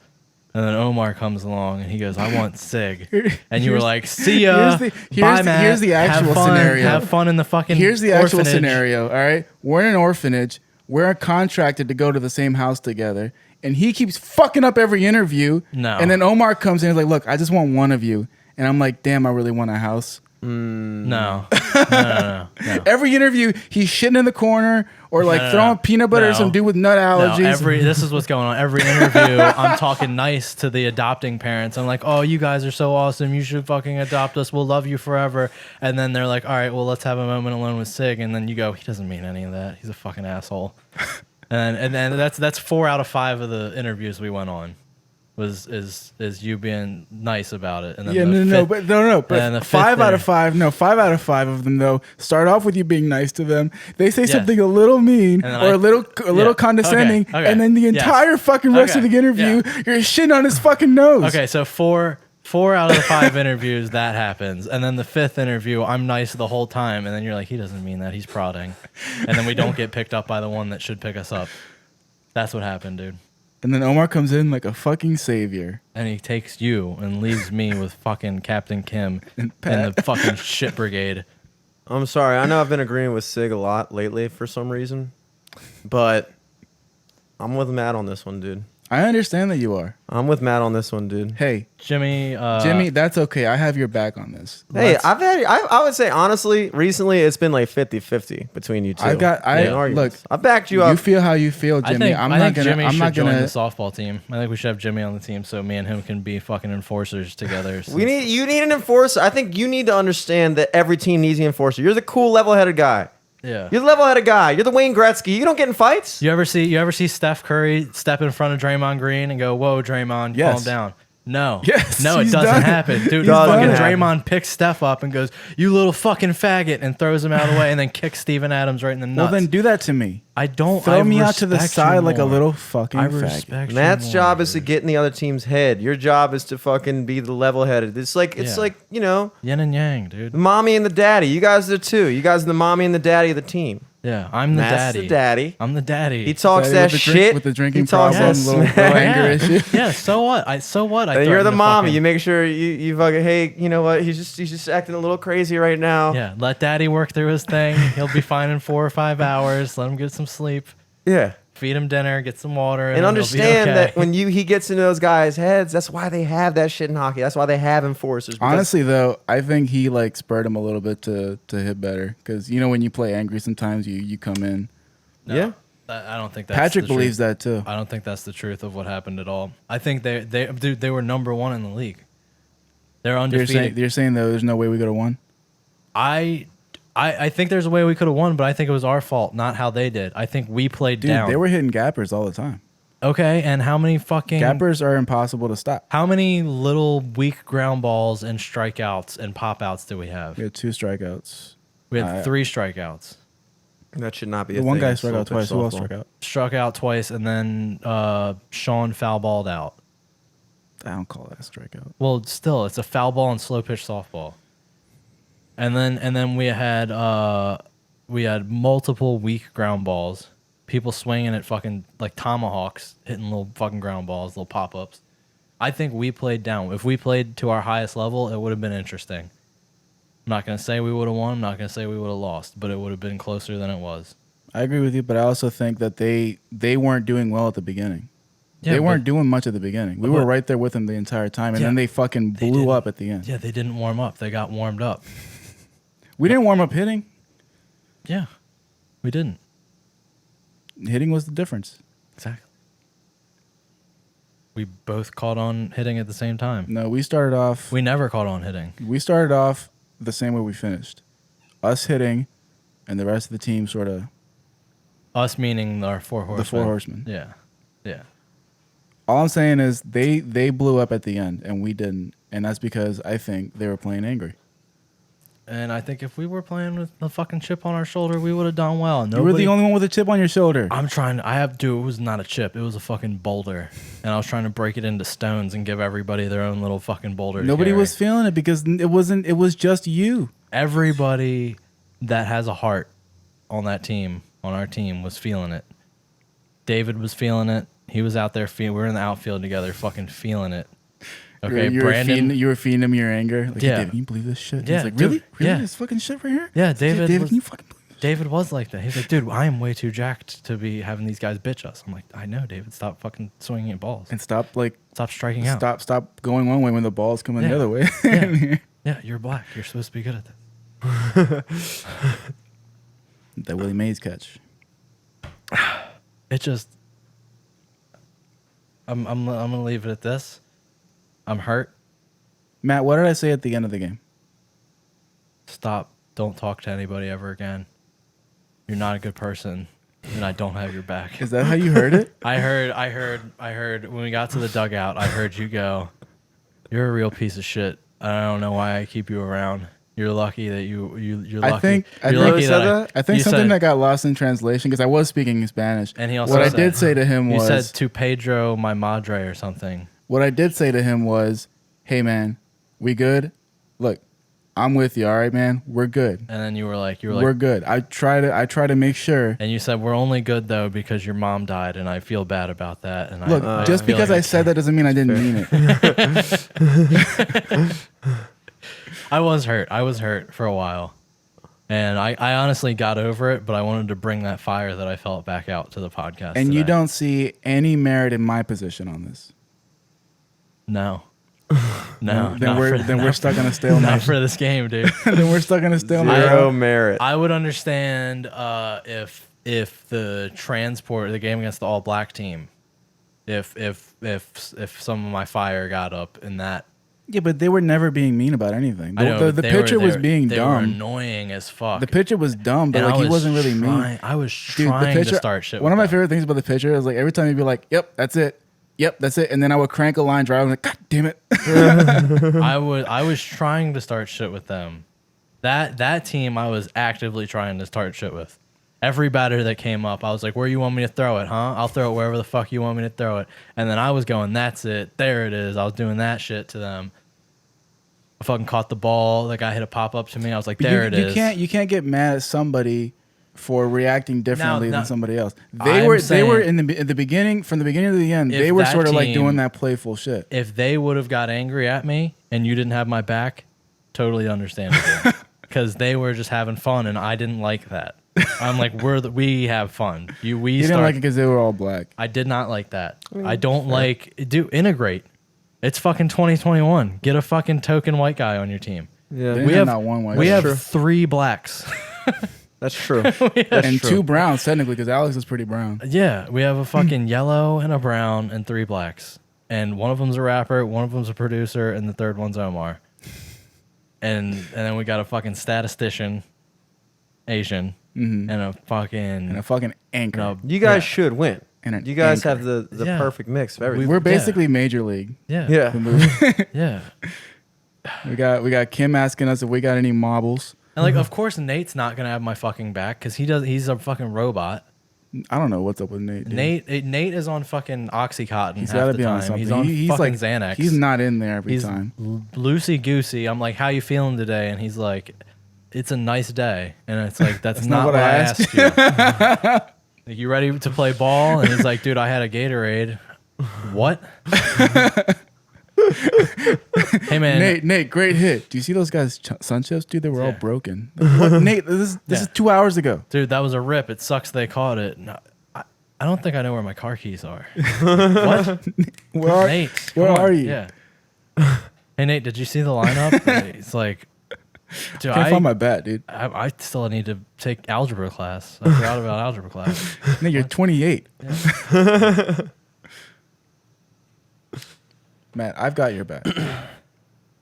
[SPEAKER 2] And then Omar comes along and he goes, "I want Sig." And you were like, "See ya. Bye, Matt.
[SPEAKER 1] Here's the actual
[SPEAKER 2] Have fun.
[SPEAKER 1] scenario.
[SPEAKER 2] Have fun in the fucking
[SPEAKER 1] Here's the actual
[SPEAKER 2] orphanage."
[SPEAKER 1] scenario. All right, we're in an orphanage. We're contracted to go to the same house together, and he keeps fucking up every interview.
[SPEAKER 2] No.
[SPEAKER 1] And then Omar comes in and is like, "Look, I just want one of you." And I'm like, "Damn, I really want a house."
[SPEAKER 2] No.
[SPEAKER 1] Every interview, he's shitting in the corner or like
[SPEAKER 2] No.
[SPEAKER 1] throwing peanut butter
[SPEAKER 2] No.
[SPEAKER 1] or some dude with nut allergies.
[SPEAKER 2] No, this is what's going on. Every interview, I'm talking nice to the adopting parents. I'm like, "Oh, you guys are so awesome. You should fucking adopt us. We'll love you forever." And then they're like, "All right, well, let's have a moment alone with Sig." And then you go, "He doesn't mean any of that. He's a fucking asshole." and then that's 4 out of 5 of the interviews we went on. Is you being nice about it? And then
[SPEAKER 1] Yeah,
[SPEAKER 2] the
[SPEAKER 1] no,
[SPEAKER 2] fifth-
[SPEAKER 1] but
[SPEAKER 2] and the fifth
[SPEAKER 1] 5 out
[SPEAKER 2] there-
[SPEAKER 1] of 5, no, 5 out of 5 of them though start off with you being nice to them. They say
[SPEAKER 2] Yes.
[SPEAKER 1] something a little mean
[SPEAKER 2] And then
[SPEAKER 1] or
[SPEAKER 2] I-
[SPEAKER 1] a little
[SPEAKER 2] yeah.
[SPEAKER 1] condescending,
[SPEAKER 2] Okay.
[SPEAKER 1] and then the
[SPEAKER 2] Yes.
[SPEAKER 1] entire fucking rest of
[SPEAKER 2] Okay.
[SPEAKER 1] the interview,
[SPEAKER 2] Yeah.
[SPEAKER 1] you're shitting on his fucking nose.
[SPEAKER 2] Okay, so four 4 out of the 5 interviews that happens, and then the 5th interview, I'm nice the whole time, and then you're like, he doesn't mean that, he's prodding, and then we don't get picked up by the one that should pick us up. That's what happened, dude.
[SPEAKER 1] And then Omar comes in like a fucking savior.
[SPEAKER 2] And he takes you and leaves me with fucking Captain Kim
[SPEAKER 1] And
[SPEAKER 2] and the fucking shit brigade.
[SPEAKER 3] I'm sorry. I know I've been agreeing with Sig a lot lately for some reason, but I'm with Matt on this one, dude.
[SPEAKER 1] I understand that you are.
[SPEAKER 3] I'm with Matt on this one, dude.
[SPEAKER 1] Hey,
[SPEAKER 2] Jimmy,
[SPEAKER 1] Jimmy, that's okay. I have your back on this.
[SPEAKER 3] Hey, I would say honestly, recently it's been like 50-50 between you two.
[SPEAKER 1] I
[SPEAKER 3] in arguments.
[SPEAKER 1] look.
[SPEAKER 3] I backed you
[SPEAKER 1] You
[SPEAKER 3] up.
[SPEAKER 1] feel how you feel,
[SPEAKER 2] I
[SPEAKER 1] Jimmy.
[SPEAKER 2] think,
[SPEAKER 1] I'm
[SPEAKER 2] I
[SPEAKER 1] not
[SPEAKER 2] think
[SPEAKER 1] gonna.
[SPEAKER 2] Jimmy
[SPEAKER 1] I'm
[SPEAKER 2] should
[SPEAKER 1] not
[SPEAKER 2] join the
[SPEAKER 1] gonna.
[SPEAKER 2] softball team. I think we should have Jimmy on the team so me and him can be fucking enforcers together.
[SPEAKER 3] You need an enforcer. I think you need to understand that every team needs an enforcer. You're the cool, level-headed guy.
[SPEAKER 2] Yeah.
[SPEAKER 3] You're the level-headed guy. You're the Wayne Gretzky. You don't get in fights.
[SPEAKER 2] You ever see Steph Curry step in front of Draymond Green and go, "Whoa, Draymond,
[SPEAKER 1] Yes.
[SPEAKER 2] calm down." No.
[SPEAKER 1] Yes,
[SPEAKER 2] No, it
[SPEAKER 1] he's
[SPEAKER 2] doesn't
[SPEAKER 1] done it.
[SPEAKER 2] happen. Dude,
[SPEAKER 3] Doesn't
[SPEAKER 2] fucking
[SPEAKER 3] happen.
[SPEAKER 2] Draymond picks Steph up and goes, "You little fucking faggot," and throws him out of the way and then kicks Steven Adams right in the nuts.
[SPEAKER 1] Well, then do that to me.
[SPEAKER 2] I don't
[SPEAKER 1] Throw
[SPEAKER 2] I
[SPEAKER 1] me out to the
[SPEAKER 2] respect you
[SPEAKER 1] side like a
[SPEAKER 2] more.
[SPEAKER 1] little fucking
[SPEAKER 2] I
[SPEAKER 1] faggot.
[SPEAKER 2] respect you
[SPEAKER 3] Matt's
[SPEAKER 2] more,
[SPEAKER 3] job is to
[SPEAKER 2] dude.
[SPEAKER 3] get in the other team's head. Your job is to fucking be the level-headed. It's like
[SPEAKER 2] Yeah.
[SPEAKER 3] you know,
[SPEAKER 2] yin and yang, dude.
[SPEAKER 3] the mommy and the daddy. You guys are two. You guys are the mommy and the daddy of the team.
[SPEAKER 2] Yeah, I'm the
[SPEAKER 3] Matt's
[SPEAKER 2] daddy.
[SPEAKER 3] the daddy.
[SPEAKER 2] I'm the daddy.
[SPEAKER 3] He talks
[SPEAKER 1] Daddy
[SPEAKER 3] that
[SPEAKER 1] with the
[SPEAKER 3] shit
[SPEAKER 1] with the drinking
[SPEAKER 3] he talks
[SPEAKER 1] problem,
[SPEAKER 3] that
[SPEAKER 1] little
[SPEAKER 3] smack.
[SPEAKER 1] anger issue.
[SPEAKER 2] Yeah, so what? I
[SPEAKER 3] And
[SPEAKER 2] threaten
[SPEAKER 3] you're the
[SPEAKER 2] to
[SPEAKER 3] mommy.
[SPEAKER 2] fucking-
[SPEAKER 3] You make sure you fucking, hey, you know what? He's just acting a little crazy right now.
[SPEAKER 2] Yeah, let daddy work through his thing. He'll be fine in 4 or 5 hours. Let him get some sleep.
[SPEAKER 3] Yeah.
[SPEAKER 2] Feed him dinner, get some water,
[SPEAKER 3] And
[SPEAKER 2] then he'll be
[SPEAKER 3] understand
[SPEAKER 2] okay.
[SPEAKER 3] that when he gets into those guys' heads, that's why they have that shit in hockey. That's why they have enforcers. because-
[SPEAKER 1] Honestly, though, I think he like spurred him a little bit to hit better because you know when you play angry, sometimes you come in.
[SPEAKER 2] No,
[SPEAKER 3] Yeah.
[SPEAKER 2] I don't think that's
[SPEAKER 1] Patrick
[SPEAKER 2] the truth.
[SPEAKER 1] believes that too.
[SPEAKER 2] I don't think that's the truth of what happened at all. I think they were number 1 in the league. They're
[SPEAKER 1] You're
[SPEAKER 2] undefeated.
[SPEAKER 1] saying though, there's no way we could have won.
[SPEAKER 2] I think there's a way we could have won, but I think it was our fault, not how they did. I think we played
[SPEAKER 1] Dude,
[SPEAKER 2] down.
[SPEAKER 1] they were hitting gappers all the time.
[SPEAKER 2] Okay, and how many fucking
[SPEAKER 1] Gappers are impossible to stop.
[SPEAKER 2] how many little weak ground balls and strikeouts and pop outs do we have?
[SPEAKER 1] We had 2 strikeouts.
[SPEAKER 2] We had 3 strikeouts.
[SPEAKER 3] that should not be
[SPEAKER 1] The
[SPEAKER 3] a
[SPEAKER 1] one
[SPEAKER 3] thing.
[SPEAKER 1] guy
[SPEAKER 3] in
[SPEAKER 1] struck out
[SPEAKER 3] slow
[SPEAKER 1] twice.
[SPEAKER 3] pitch
[SPEAKER 1] Who else
[SPEAKER 3] softball.
[SPEAKER 1] struck out?
[SPEAKER 2] Struck out twice, and then Sean foul balled out.
[SPEAKER 1] I don't call that a strikeout.
[SPEAKER 2] Well, still, it's a foul ball and slow pitch softball. And then we had multiple weak ground balls. People swinging at fucking like tomahawks, hitting little fucking ground balls, little pop ups. I think we played down. If we played to our highest level, it would have been interesting. I'm not gonna say we would have won. I'm not gonna say we would have lost, but it would have been closer than it was.
[SPEAKER 1] I agree with you, but I also think that they weren't doing well at the beginning.
[SPEAKER 2] Yeah,
[SPEAKER 1] they weren't
[SPEAKER 2] but-
[SPEAKER 1] doing much at the beginning. We were
[SPEAKER 2] But-
[SPEAKER 1] right there with them the entire time, and
[SPEAKER 2] Yeah.
[SPEAKER 1] then they fucking
[SPEAKER 2] They
[SPEAKER 1] blew
[SPEAKER 2] didn't-
[SPEAKER 1] up at the end.
[SPEAKER 2] Yeah, they didn't warm up. They got warmed up.
[SPEAKER 1] We didn't warm up hitting.
[SPEAKER 2] Yeah, we didn't.
[SPEAKER 1] Hitting was the difference.
[SPEAKER 2] Exactly. We both caught on hitting at the same time.
[SPEAKER 1] No, we started off.
[SPEAKER 2] We never caught on hitting.
[SPEAKER 1] We started off the same way we finished. Us hitting, and the rest of the team sort of
[SPEAKER 2] Us meaning our 4 horsemen.
[SPEAKER 1] the 4 horsemen.
[SPEAKER 2] Yeah. Yeah.
[SPEAKER 1] All I'm saying is they blew up at the end, and we didn't, and that's because I think they were playing angry.
[SPEAKER 2] And I think if we were playing with the fucking chip on our shoulder, we would have done well.
[SPEAKER 1] You were the only one with a chip on your shoulder.
[SPEAKER 2] Dude, it was not a chip. It was a fucking boulder. And I was trying to break it into stones and give everybody their own little fucking boulder. to
[SPEAKER 1] Nobody
[SPEAKER 2] carry.
[SPEAKER 1] was feeling it because it wasn't. It was just you.
[SPEAKER 2] Everybody that has a heart on that team, on our team, was feeling it. David was feeling it. He was out there we were in the outfield together, fucking feeling it. Okay, Brandon.
[SPEAKER 1] you were feeding him your anger. Like,
[SPEAKER 2] Yeah.
[SPEAKER 1] hey, David, can you believe this shit?
[SPEAKER 2] Yeah,
[SPEAKER 1] He's like,
[SPEAKER 2] dude,
[SPEAKER 1] really? Really?
[SPEAKER 2] yeah.
[SPEAKER 1] This fucking shit right here?
[SPEAKER 2] Yeah,
[SPEAKER 1] Shit,
[SPEAKER 2] David
[SPEAKER 1] David,
[SPEAKER 2] was-
[SPEAKER 1] can you fucking believe this?
[SPEAKER 2] David was like that. He's like, dude, I am way too jacked to be having these guys bitch us. I'm like, I know, David. Stop fucking swinging at balls.
[SPEAKER 1] And stop
[SPEAKER 2] Striking out.
[SPEAKER 1] stop going one way when the ball's coming
[SPEAKER 2] Yeah.
[SPEAKER 1] the other way.
[SPEAKER 2] Yeah. Yeah, you're black. You're supposed to be good at this.
[SPEAKER 1] That Willie Mays catch.
[SPEAKER 2] It just. I'm gonna leave it at this. I'm hurt.
[SPEAKER 1] Matt, what did I say at the end of the game?
[SPEAKER 2] Stop. Don't talk to anybody ever again. You're not a good person, and I don't have your back.
[SPEAKER 1] Is that how you heard it?
[SPEAKER 2] I heard when we got to the dugout, I heard you go, "You're a real piece of shit. I don't know why I keep you around. You're lucky that you're lucky.
[SPEAKER 1] I think
[SPEAKER 2] you're lucky
[SPEAKER 3] said
[SPEAKER 2] that.
[SPEAKER 1] I think
[SPEAKER 2] you
[SPEAKER 1] something
[SPEAKER 2] said-
[SPEAKER 1] that got lost in translation because I was speaking in Spanish.
[SPEAKER 2] And he also
[SPEAKER 1] what I
[SPEAKER 2] said-
[SPEAKER 1] did say to him
[SPEAKER 2] You
[SPEAKER 1] was
[SPEAKER 2] said to Pedro, my madre, or something.
[SPEAKER 1] what I did say to him was hey man, we good? Look, I'm with you. All right, man, we're good.
[SPEAKER 2] And then you were like,
[SPEAKER 1] We're good. I try to make sure.
[SPEAKER 2] and you said we're only good though because your mom died, and I feel bad about that. And
[SPEAKER 1] Look,
[SPEAKER 2] I
[SPEAKER 1] just
[SPEAKER 2] feel
[SPEAKER 1] because
[SPEAKER 2] like
[SPEAKER 1] I said that doesn't mean I didn't mean it.
[SPEAKER 2] I was hurt for a while, and I honestly got over it. But I wanted to bring that fire that I felt back out to the podcast.
[SPEAKER 1] And you
[SPEAKER 2] today.
[SPEAKER 1] don't see any merit in my position on this.
[SPEAKER 2] No. No,
[SPEAKER 1] Then we're stuck on a stalemate.
[SPEAKER 2] not for this game, dude.
[SPEAKER 1] Then we're stuck on a stalemate.
[SPEAKER 3] Zero merit.
[SPEAKER 2] I would understand if the game against the All Black team, if some of my fire got up in that.
[SPEAKER 1] Yeah, but they were never being mean about anything.
[SPEAKER 2] I know,
[SPEAKER 1] The pitcher was being
[SPEAKER 2] they were
[SPEAKER 1] dumb.
[SPEAKER 2] annoying as fuck.
[SPEAKER 1] The pitcher was dumb, but
[SPEAKER 2] And
[SPEAKER 1] like
[SPEAKER 2] I
[SPEAKER 1] he wasn't really
[SPEAKER 2] trying-
[SPEAKER 1] mean.
[SPEAKER 2] I was
[SPEAKER 1] Dude,
[SPEAKER 2] trying to start shit.
[SPEAKER 1] One of
[SPEAKER 2] with
[SPEAKER 1] my
[SPEAKER 2] them.
[SPEAKER 1] favorite things about the pitcher is like every time he'd be like, "Yep, that's it. Yep, that's it," and then I would crank a line drive. I'm like, "God damn it!"
[SPEAKER 2] I was trying to start shit with them. That team I was actively trying to start shit with. Every batter that came up, I was like, "Where you want me to throw it, huh? I'll throw it wherever the fuck you want me to throw it." And then I was going, "That's it. There it is." I was doing that shit to them. I fucking caught the ball. The guy hit a pop up to me. I was like, "There it is."
[SPEAKER 1] You can't get mad at somebody for reacting differently
[SPEAKER 2] Now-
[SPEAKER 1] than somebody else.
[SPEAKER 2] I'm
[SPEAKER 1] They were
[SPEAKER 2] saying-
[SPEAKER 1] in the beginning, from the beginning to the end.
[SPEAKER 2] If
[SPEAKER 1] They were
[SPEAKER 2] that
[SPEAKER 1] sort of like
[SPEAKER 2] team-
[SPEAKER 1] doing that playful shit.
[SPEAKER 2] If they would have got angry at me and you didn't have my back, totally understandable. Because they were just having fun and I didn't like that. I'm like, we have fun.
[SPEAKER 1] You didn't like it because they were all black.
[SPEAKER 2] I did not like that. I don't integrate. It's fucking 2021. Get a fucking token white guy on your team.
[SPEAKER 3] Yeah,
[SPEAKER 1] They
[SPEAKER 2] We
[SPEAKER 1] have
[SPEAKER 2] have
[SPEAKER 1] not one white.
[SPEAKER 2] We
[SPEAKER 1] guy.
[SPEAKER 2] have
[SPEAKER 3] true.
[SPEAKER 2] 3 blacks.
[SPEAKER 3] that's true.
[SPEAKER 1] and 2 browns technically because Alex is pretty brown.
[SPEAKER 2] Yeah, we have a fucking yellow and a brown and 3 blacks. And one of them's a rapper, one of them's a producer, and the third one's Omar. And then we got a fucking statistician, Asian, and a fucking
[SPEAKER 1] And a fucking anchor.
[SPEAKER 2] no,
[SPEAKER 3] You guys
[SPEAKER 2] yeah,
[SPEAKER 3] should win.
[SPEAKER 1] And an
[SPEAKER 3] You guys
[SPEAKER 1] anchor.
[SPEAKER 3] have the
[SPEAKER 2] Yeah.
[SPEAKER 3] perfect mix of everything.
[SPEAKER 1] We're basically major league.
[SPEAKER 2] yeah,
[SPEAKER 3] yeah.
[SPEAKER 2] yeah.
[SPEAKER 1] We got Kim asking us if we got any marbles.
[SPEAKER 2] And like, of course, Nate's not gonna have my fucking back because he's a fucking robot.
[SPEAKER 1] I don't know what's up with Nate. Dude.
[SPEAKER 2] Nate is on fucking Oxycontin
[SPEAKER 1] He's
[SPEAKER 2] half
[SPEAKER 1] got to
[SPEAKER 2] the
[SPEAKER 1] be
[SPEAKER 2] time.
[SPEAKER 1] on something.
[SPEAKER 2] He's on
[SPEAKER 1] He's
[SPEAKER 2] fucking
[SPEAKER 1] like
[SPEAKER 2] Xanax.
[SPEAKER 1] He's not in there every
[SPEAKER 2] He's
[SPEAKER 1] time.
[SPEAKER 2] loosey goosey. I'm like, how you feeling today? And he's like, it's a nice day. And it's like, that's not what I asked you. Like, you ready to play ball? And he's like, dude, I had a Gatorade. What? Hey man,
[SPEAKER 1] Nate, great hit. Do you see those guys' sun chips, dude? They were all broken. What? Nate, this is 2 hours ago.
[SPEAKER 2] dude, that was a rip. It sucks they caught it. No, I don't think I know where my car keys are. What? Nate,
[SPEAKER 1] where
[SPEAKER 2] come on.
[SPEAKER 1] are you?
[SPEAKER 2] Yeah. Hey Nate, did you see the lineup? It's like, dude,
[SPEAKER 1] Can't find my bat, dude.
[SPEAKER 2] I still need to take algebra class. I forgot about algebra class.
[SPEAKER 1] Nate, you're 28. Matt, I've got your back.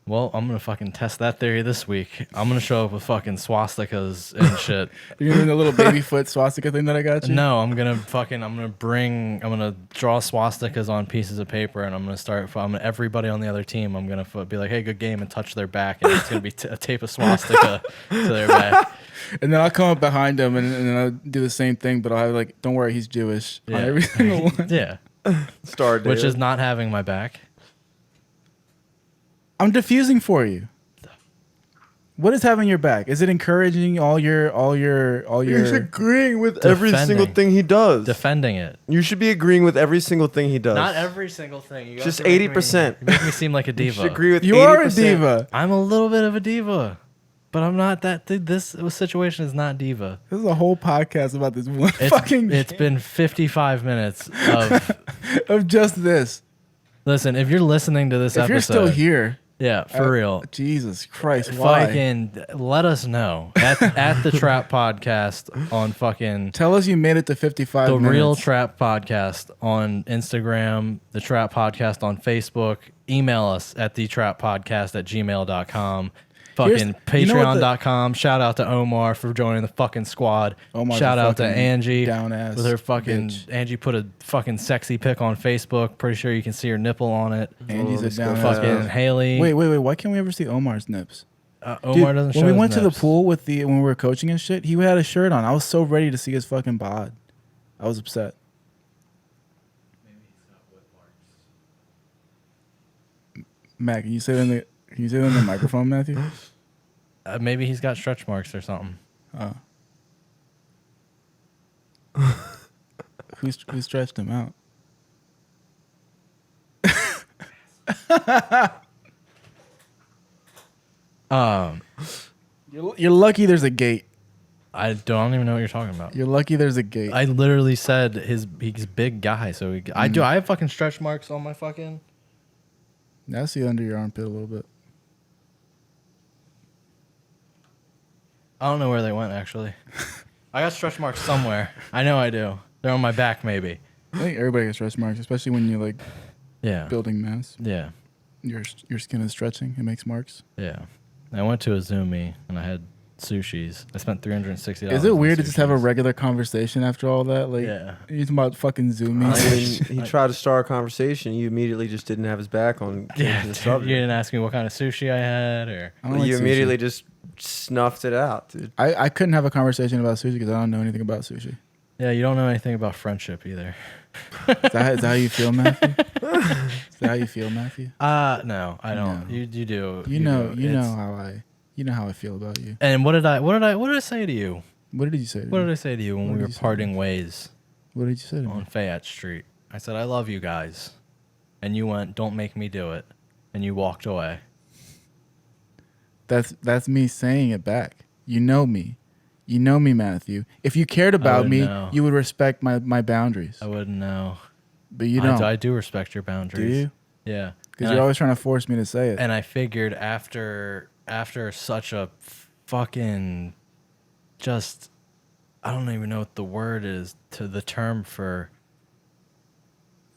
[SPEAKER 2] Well, I'm gonna fucking test that theory this week. I'm gonna show up with fucking swastikas and shit.
[SPEAKER 1] You're doing the little baby foot swastika thing that I got you?
[SPEAKER 2] No, I'm gonna draw swastikas on pieces of paper, and I'm gonna everybody on the other team. I'm gonna be like, hey, good game, and touch their back, and it's gonna be a tape of swastika to their back.
[SPEAKER 1] And then I'll come up behind him and then I'll do the same thing, but I'll have like, don't worry, he's Jewish on every single one.
[SPEAKER 2] Yeah,
[SPEAKER 3] Star
[SPEAKER 2] which is not having my back.
[SPEAKER 1] I'm diffusing for you. What is having your back? Is it encouraging all your
[SPEAKER 3] He's agreeing with every
[SPEAKER 2] Defending.
[SPEAKER 3] single thing he does.
[SPEAKER 2] Defending it.
[SPEAKER 3] You should be agreeing with every single thing he does.
[SPEAKER 2] Not every single thing. You
[SPEAKER 3] Just
[SPEAKER 2] have to make me-
[SPEAKER 3] 80%.
[SPEAKER 2] You make me seem like a
[SPEAKER 3] You
[SPEAKER 2] diva.
[SPEAKER 3] should agree with
[SPEAKER 1] You
[SPEAKER 3] 80%.
[SPEAKER 1] are a diva.
[SPEAKER 2] I'm a little bit of a diva, but I'm not that. This situation is not diva.
[SPEAKER 1] This is a whole podcast about this one
[SPEAKER 2] It's been 55 minutes of.
[SPEAKER 1] of just this.
[SPEAKER 2] Listen, if you're listening to this
[SPEAKER 1] If
[SPEAKER 2] episode,
[SPEAKER 1] you're still here,
[SPEAKER 2] yeah, for real,
[SPEAKER 1] Jesus Christ, why?
[SPEAKER 2] fucking let us know at the Trap Podcast on fucking
[SPEAKER 1] Tell us you made it to 55
[SPEAKER 2] the
[SPEAKER 1] minutes.
[SPEAKER 2] Real Trap Podcast on Instagram, the Trap Podcast on Facebook. Email us at thetrappodcast@gmail.com. Fucking
[SPEAKER 1] You know what
[SPEAKER 2] patreon.com. Shout out to Omar for joining the fucking squad.
[SPEAKER 1] Omar's
[SPEAKER 2] Shout
[SPEAKER 1] a
[SPEAKER 2] out to
[SPEAKER 1] fucking
[SPEAKER 2] Angie
[SPEAKER 1] down-ass
[SPEAKER 2] with her fucking
[SPEAKER 1] bitch.
[SPEAKER 2] Angie put a fucking sexy pic on Facebook. Pretty sure you can see her nipple on it.
[SPEAKER 1] Angie's a
[SPEAKER 3] let's go
[SPEAKER 1] down
[SPEAKER 2] Fucking Haley.
[SPEAKER 1] Wait. Why can't we ever see Omar's nips?
[SPEAKER 2] Omar
[SPEAKER 1] Dude,
[SPEAKER 2] doesn't show
[SPEAKER 1] when we
[SPEAKER 2] his
[SPEAKER 1] went to the
[SPEAKER 2] nips.
[SPEAKER 1] pool when we were coaching and shit, he had a shirt on. I was so ready to see his fucking bod. I was upset. Matt, can you say that in the microphone, Matthew?
[SPEAKER 2] Maybe he's got stretch marks or something.
[SPEAKER 1] Who stretched him out? You're lucky there's a gate.
[SPEAKER 2] I don't even know what you're talking about.
[SPEAKER 1] You're lucky there's a gate.
[SPEAKER 2] I literally said he's a big guy, so I have fucking stretch marks on my fucking.
[SPEAKER 1] I see under your armpit a little bit.
[SPEAKER 2] I don't know where they went actually. I got stretch marks somewhere. I know I do. They're on my back maybe.
[SPEAKER 1] I think everybody gets stretch marks, especially when you like
[SPEAKER 2] Yeah.
[SPEAKER 1] building mass.
[SPEAKER 2] Yeah.
[SPEAKER 1] Your skin is stretching. It makes marks.
[SPEAKER 2] Yeah. I went to Azumi and I had sushis. I spent $360.
[SPEAKER 1] Is it
[SPEAKER 2] on
[SPEAKER 1] weird to just have a
[SPEAKER 2] sushis.
[SPEAKER 1] regular conversation after all that? Like,
[SPEAKER 2] Yeah.
[SPEAKER 1] you're talking about fucking
[SPEAKER 3] I
[SPEAKER 1] zoomies.
[SPEAKER 3] mean, he tried to start a conversation. You immediately just didn't have his back on
[SPEAKER 2] Yeah.
[SPEAKER 3] changing the subject.
[SPEAKER 2] You didn't ask me what kind of sushi I had or.
[SPEAKER 1] I don't like
[SPEAKER 3] You
[SPEAKER 1] sushi.
[SPEAKER 3] immediately just snuffed it out, dude.
[SPEAKER 1] I couldn't have a conversation about sushi because I don't know anything about sushi.
[SPEAKER 2] Yeah, you don't know anything about friendship either.
[SPEAKER 1] Is that how you feel, Matthew? Is that how you feel, Matthew?
[SPEAKER 2] No, I don't.
[SPEAKER 1] No.
[SPEAKER 2] You do.
[SPEAKER 1] You know
[SPEAKER 2] It's-
[SPEAKER 1] how I feel about you.
[SPEAKER 2] And what did I say to you?
[SPEAKER 1] What did you say? To
[SPEAKER 2] What
[SPEAKER 1] me?
[SPEAKER 2] did I say to you when
[SPEAKER 1] What
[SPEAKER 2] we
[SPEAKER 1] did
[SPEAKER 2] were
[SPEAKER 1] you say?
[SPEAKER 2] parting ways
[SPEAKER 1] What did you say to me?
[SPEAKER 2] on Fayette Street? I said I love you guys, and you went, "Don't make me do it," and you walked away.
[SPEAKER 1] That's me saying it back. You know me. You know me, Matthew. If you cared about
[SPEAKER 2] wouldn't
[SPEAKER 1] me,
[SPEAKER 2] know.
[SPEAKER 1] you would respect my boundaries.
[SPEAKER 2] I wouldn't know.
[SPEAKER 1] But you don't.
[SPEAKER 2] I do respect your
[SPEAKER 1] Do
[SPEAKER 2] boundaries.
[SPEAKER 1] you?
[SPEAKER 2] Yeah.
[SPEAKER 1] Because
[SPEAKER 2] And
[SPEAKER 1] you're
[SPEAKER 2] I-
[SPEAKER 1] always trying to force me to say it.
[SPEAKER 2] And I figured after such a fucking just I don't even know what the word is to the term for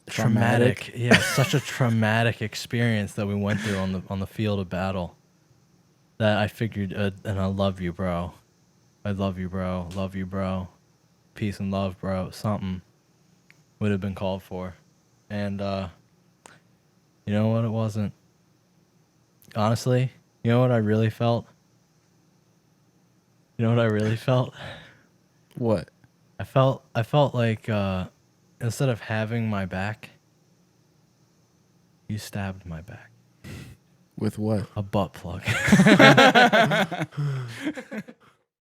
[SPEAKER 2] traumatic. Yeah, such a traumatic experience that we went through on the field of battle. That I figured, and I love you, bro. I love you, bro. Love you, bro. Peace and love, bro. Something would have been called for, and you know what? It wasn't. Honestly, you know what I really felt? You know what I really felt?
[SPEAKER 1] What?
[SPEAKER 2] I felt like instead of having my back, you stabbed my back.
[SPEAKER 1] With what?
[SPEAKER 2] A butt plug.